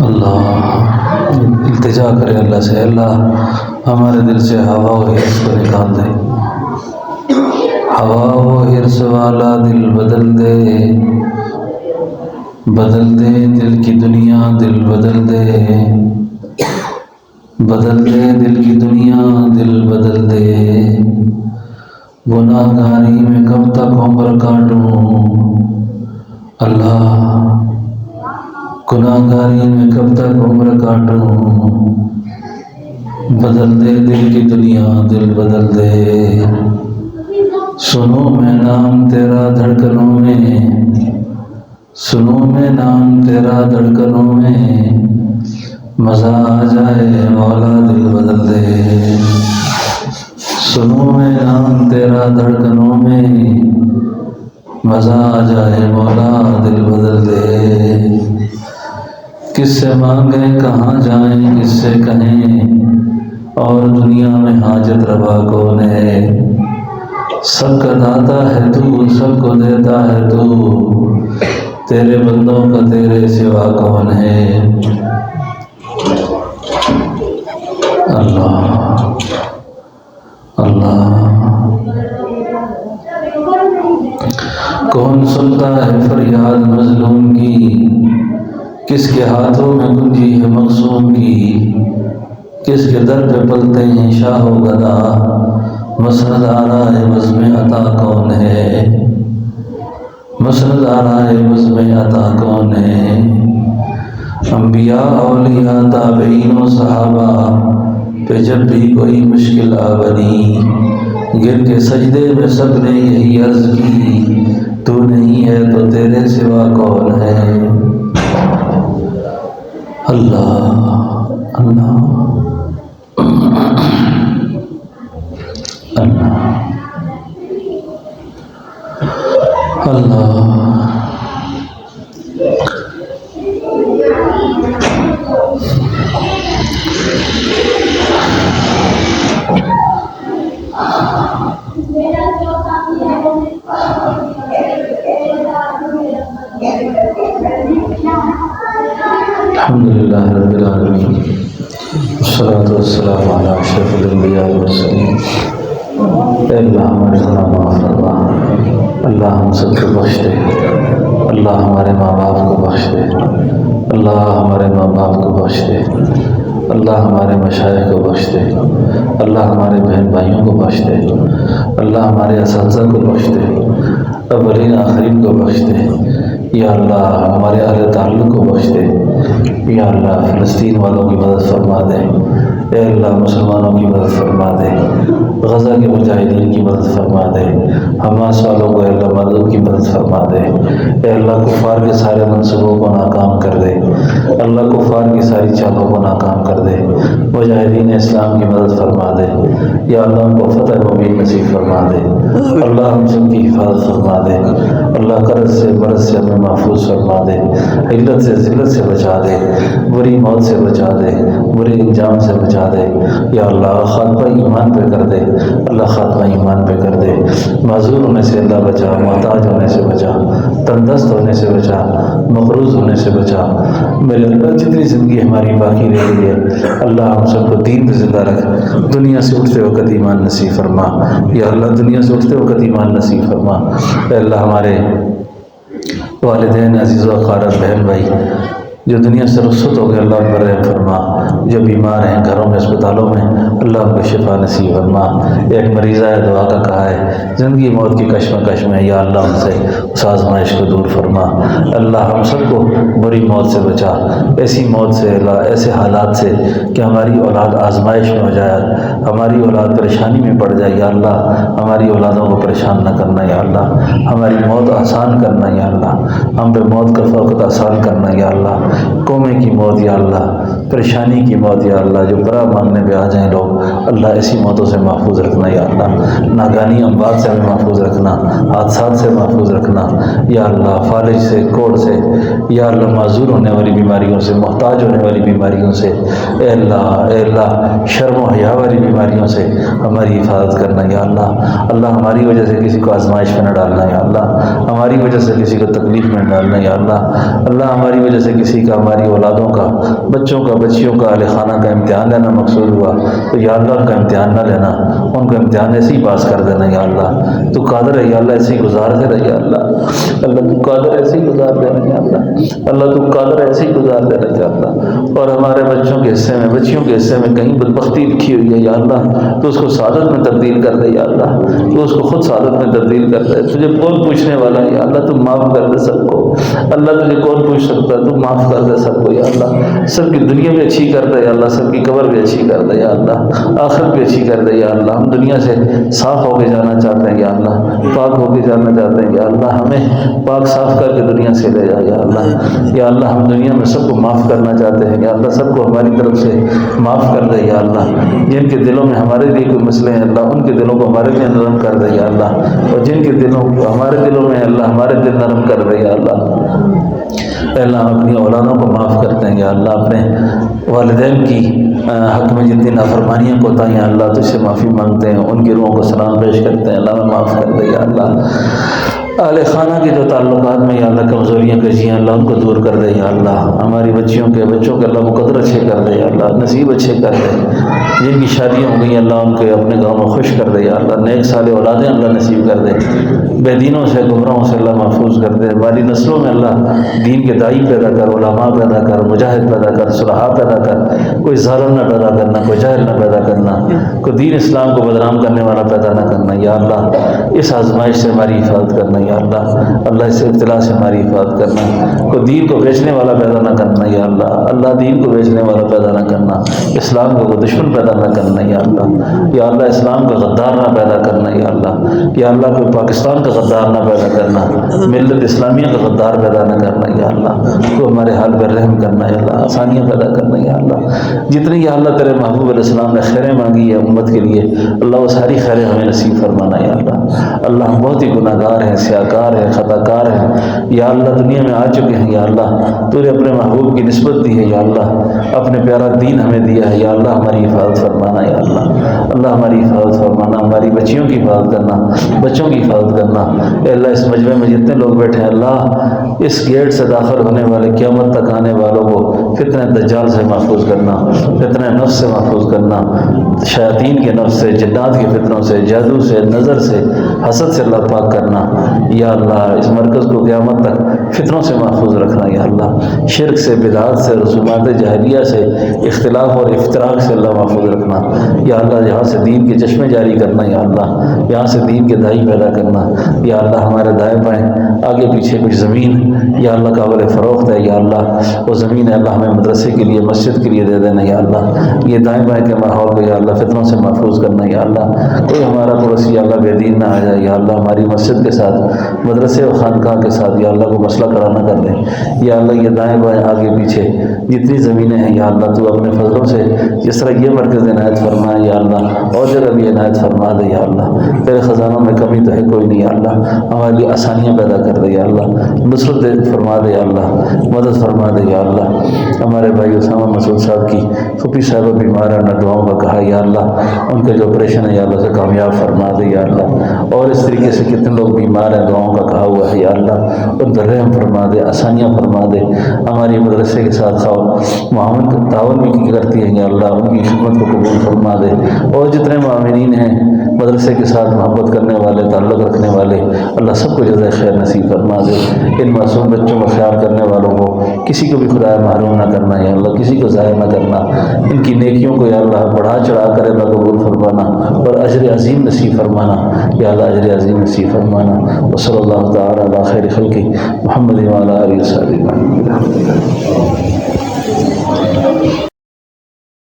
اللہ التجا کرے اللہ سے، اللہ ہمارے دل سے ہوا و حرص کو نکال دے۔ ہوا و حرص والا دل بدل دے، بدل دے دل کی دنیا، دل بدل دے، بدل دے دل کی دنیا، دل بدل دے۔ گناہ گاری میں کب تک عمر کاٹوں اللہ، گناہ گاری میں کب تک عمر کاٹوں، بدل دے دل کی دنیا، دل بدل دے۔ سنوں میں نام تیرا دھڑکنوں میں، سنوں میں نام تیرا دھڑکنوں میں، مزہ آ جائے مولا دل بدل دے۔ سنوں میں نام تیرا دھڑکنوں میں، مزہ آ جائے مولا دل بدل دے۔ کس سے مانگیں کہاں جائیں، کس سے کہیں، اور دنیا میں حاجت روا کون ہے؟ سب کا داتا ہے تو، سب کو دیتا ہے تو، تیرے بندوں کا تیرے سوا کون ہے؟ اللہ اللہ کون سنتا ہے فریاد مظلوم کی، کس کے ہاتھوں میں گنجی ہے مقصوم کی، کس کے در پہ پلتے ہیں شاہ و گدا، مسند آرائے بزم عطا کون ہے؟ مسند آرائے بزم عطا کون ہے؟ انبیاء اولیاء تابعین و صحابہ پہ جب بھی کوئی مشکل آ بنی، گر کے سجدے میں سب نے یہی عرض کی، تو نہیں ہے تو تیرے سوا کون ہے؟ اللہ اللہ اللہ اللہ الحمدللہ رب العالمین، والصلاة والسلام علی اشرف الانبیاء والمرسلین۔ اے اللہ ہمارے گناہ معاف فرما، اللہ ہم سب کو بخش دے، اللہ ہمارے ماں باپ کو بخش دے، اللہ ہمارے ماں باپ کو بخش دے، اللہ ہمارے مشائخ کو بخش دے، اللہ ہمارے بہن بھائیوں کو بخش دے، اللہ ہمارے اساتذہ کو بخش دے، اولین آخرین کو بخش دے، یا اللہ ہمارے اہل تعلق کو بخش دے، یا اللہ فلسطین والوں کی مدد فرما دے، اے اللہ مسلمانوں کی مدد فرما دے، غزہ کے مجاہدین کی مدد فرما دے، حماس والوں کو اے اللہ مدد کی مدد فرما دے، اے اللہ کفار کے سارے منصوبوں کو ناکام کر دے، اللہ کفار کی ساری چالوں کو ناکام کر دے، مجاہدین اسلام کی مدد فرما دے، یا اللہ ان کو فتح مبین نصیب فرما دے، اللہ ہم سب کی حفاظت فرما دے، اللہ قرض سے مرض سے ہمیں محفوظ فرما دے، علت سے ذلت سے بچا دے، بری موت سے بچا دے، برے انجام سے بچا دے، یا اللہ خاتمہ ایمان پہ کر دے، اللہ خاتمہ ایمان پہ کر دے، معذور ہونے سے اللہ بچا، محتاج ہونے سے بچا، تندرست ہونے سے بچا، مقروض ہونے سے بچا، میرے اللہ جتنی زندگی ہماری باقی رہ گئی ہے اللہ ہم سب کو دین پہ زندہ رکھ، دنیا سے اٹھتے وقت ایمان نصیب فرما، یا اللہ دنیا سے اٹھتے وقت ایمان نصیب فرما، اے اللہ ہمارے والدین عزیز و اقارب بہن بھائی جو دنیا سے رخصت ہو گئے اللہ ان پر رحم فرما، جو بیمار ہیں گھروں میں اسپتالوں میں اللہ ان کو شفا نصیب فرما، ایک مریضہ ہے دعا کا کہا ہے زندگی موت کی کشمکش میں، یا اللہ ان سے اس آزمائش کو دور فرما، اللہ ہم سب کو بری موت سے بچا، ایسی موت سے اللہ ایسے حالات سے کہ ہماری اولاد آزمائش میں ہو جائے، ہماری اولاد پریشانی میں پڑ جائے، یا اللہ ہماری اولادوں کو پریشان نہ کرنا، یا اللہ ہماری موت آسان کرنا، یا اللہ ہم پہ موت کا وقت آسان کرنا، یا اللہ قومے کی موت، یا اللہ پریشانی کی موت، یا اللہ جو برا مانگنے پہ آ جائیں لوگ اللہ ایسی موتوں سے محفوظ رکھنا، یا اللہ ناگانی اموات سے ہمیں محفوظ رکھنا، حادثات سے محفوظ رکھنا، یا اللہ فالج سے کوڑ سے، یا اللہ معذور ہونے والی بیماریوں سے، محتاج ہونے والی بیماریوں سے، اے اللہ شرم و حیا والی بیماریوں سے ہماری حفاظت کرنا، یا اللہ اللہ ہماری وجہ سے کسی کو آزمائش میں نہ ڈالنا، یا اللہ ہماری وجہ سے کسی کو تکلیف میں نہ ڈالنا، یا اللہ ہماری وجہ سے کسی کا ہماری اولادوں کا بچوں کا بچیوں کا اہل خانہ کا امتحان لینا مقصود ہوا تو یا اللہ ان کا امتحان نہ لینا، ان کا امتحان ایسے ہی پاس کر دینا، یا اللہ تو قادر ہے، یا اللہ ایسے ہی گزار دے رہا، یا اللہ تو قادر ایسے ہی گزار دے رہا، یا اللہ تو قادر ایسے ہی گزار دے رہا، یا اللہ اور ہمارے بچوں کے حصے میں بچیوں کے حصے میں کہیں بدبختی لکھی ہوئی ہے، یا اللہ تو اس کو سعادت میں تبدیل کر دے، یا اللہ تو اس کو خود سعادت میں تبدیل کر دے، تجھے کون پوچھنے والا ہے، یا اللہ تو معاف کر دے سب کو، اللہ تجھے کون پوچھ سکتا ہے، تو معاف کر دے سب کو، یا اللہ سب کی دنیا بھی اچھی کر دے، یا اللہ سب کی قبر بھی اچھی کر دے، یا اللہ آخرت بھی اچھی کر دے، یا اللہ ہم دنیا سے صاف ہو کے جانا چاہتے ہیں، یا اللہ پاک ہو کے جانا چاہتے ہیں، یا اللہ ہمیں پاک صاف کر کے دنیا سے لے جا، یا اللہ ہم دنیا میں سب کو معاف کرنا چاہتے ہیں، یا اللہ سب کو ہماری طرف سے معاف کر دے، یا اللہ جن کے دلوں میں ہمارے لیے کوئی مسئلے ہیں اللہ ان کے دلوں کو ہمارے لیے نرم کر دے، یا اللہ اور جن کے دلوں کو ہمارے دلوں میں اللہ ہمارے دل نرم کر دے، یا اللہ ہم اپنی اولادوں کو معاف کرتے ہیں، یا اللہ اپنے والدین کی حق میں جتنی نافرمانیاں کوتاہیاں اللہ تجھ سے معافی مانگتے ہیں، ان کی روحوں کو سلام پیش کرتے ہیں، اللہ ہمیں معاف کر دے، یا اللہ اہل خانہ کے جو تعلقات میں یا اللہ کمزوریاں کجیاں اللہ ان کو دور کر دے، یا اللہ ہماری بچیوں کے بچوں کے اللہ مقدر اچھے کر دے، یا اللہ نصیب اچھے کر دے، جن کی شادیاں ہو گئی اللہ ان کے اپنے گاؤں میں خوش کر دے، یا اللہ نیک صالح اولادیں اللہ نصیب کر دے، بے دینوں سے گمراہوں سے اللہ محفوظ کر دے، ہماری نسلوں میں اللہ دین کے داعی پیدا کر، علماء پیدا کر، مجاہد پیدا کر، صلحاء پیدا کر، کوئی ظالم نہ پیدا کرنا، کوئی جاہل نہ پیدا کرنا، کوئی دین اسلام کو بدنام کرنے والا پیدا نہ کرنا، یا اللہ اس آزمائش سے ہماری حفاظت کرنا، یا اللہ اس ابتلا سے ہماری حفاظت کرنا، کوئی دین کو بیچنے والا پیدا نہ کرنا، یا اللہ دین کو بیچنے والا پیدا نہ کرنا، اسلام کو کوئی دشمن پیدا نہ کرنا، یا اللہ اسلام کا غدار نہ پیدا کرنا، یا اللہ کوئی پاکستان کا غدار نہ پیدا کرنا، ملت اسلامیہ کا غدار پیدا نہ کرنا، یا اللہ تو ہمارے حال پر رحم کرنا، یا اللہ آسانیاں پیدا کرنا، یا اللہ جتنی یا اللہ تیرے محبوب علیہ السلام نے خیریں مانگی ہے امت کے لیے اللہ وہ ساری خیریں ہمیں نصیب فرمانا، یا اللہ ہم بہت ہی گناہ گار ہیں، سیاکار ہیں، خطا کار ہیں، یا اللہ دنیا میں آ چکے ہیں، یا اللہ تو نے اپنے محبوب کی نسبت دی ہے، یا اللہ اپنے پیارا دین ہمیں دیا ہے، یا اللہ ہماری حفاظت فرمانا، یا اللہ ہماری حفاظت فرمانا، ہماری بچیوں کی حفاظت کرنا، بچوں کی حفاظت کرنا، اے اللہ اس مجمع میں جتنے لوگ بیٹھے ہیں اللہ اس گیٹ سے داخل ہونے والے قیامت تک آنے والوں کو فتنہ دجال سے محفوظ کرنا، فتنہ نفس سے محفوظ کرنا، شیاطین کے نفس سے، جنات کے فتنوں سے، جادو سے، نظر سے، حسد سے اللہ پاک کرنا، یا اللہ اس مرکز کو قیامت تک فتنوں سے محفوظ رکھنا یا اللہ، شرک سے، بدعات سے، رسومات جاہلیہ سے، اختلاف اور افتراق سے اللہ محفوظ رکھنا یا اللہ، یہاں سے دین کے چشمے جاری کرنا یا اللہ، یہاں سے دین کے دائی پیدا کرنا یا اللہ، ہمارے دائیں بائیں آگے پیچھے کچھ زمین یا اللہ قابل فروخت ہے یا اللہ، وہ زمین ہے اللہ ہمیں مدرسے کے لیے، مسجد کے لیے دے دینا یا اللہ، یہ دائیں بائیں کے ماحول کو یا اللہ فتنوں سے محفوظ کرنا یا اللہ، کوئی ہمارا پڑوسی یا اللہ بے دین نہ آ جائے یا اللہ، ہماری مسجد کے ساتھ، مدرسے اور خانقاہ کے ساتھ یا اللہ کو مسئلہ کھڑا نہ کر دیں یا اللہ، یہ دائیں بائیں آگے پیچھے جتنی زمینیں ہیں یا اللہ، تو اپنے فضلوں سے جس طرح یہ مرکز عنایت فرمائے یا اللہ، اور جگہ بھی عنایت فرما دے یا اللہ، تیرے خزانوں میں کمی تو ہے کوئی نہیں یا اللہ، ہمارے لیے آسانیاں پیدا کر دے یا اللہ، نصرت فرما دے یا اللہ، مدد فرما دے یا اللہ، ہمارے بھائی اسامہ مسعود صاحب کی پھوپھی صاحبہ بیمار ہے، نہ دعاؤں کا کہا یا اللہ، ان کا جو آپریشن ہے یا اللہ سے کامیاب فرما دے یا اللہ، اور اس طریقے سے کتنے لوگ بیمار ہیں، دعاؤں کا کہا ہوا ہے یا اللہ، ان پر رحم فرما دے، آسانیاں فرما دے، ہماری مدرسے کے ساتھ معاون تعاون بھی کی کرتی ہے یا اللہ، ان کی خدمت کو قبول فرما دے، اور جتنے معاونین ہیں مدرسے کے ساتھ محبت کرنے والے، تعلق رکھنے والے، اللہ سب کو جزائے خیر نصیب فرما دے، ان معصوم بچوں کا خیال کرنے والوں کو کسی کو بھی خدا محروم نہ کرنا یا اللہ، کسی کو ضائع نہ کرنا، ان کی نیکیوں کو یا اللہ بڑھا چڑھا کر اللہ قبول فرمانا، اور اجر عظیم نصیب فرمانا یا اللہ، اجر عظیم نصیب فرمانا، وصلی اللہ تعالی علی خیر خلقہ محمد وعلی آلہ وصحبہ۔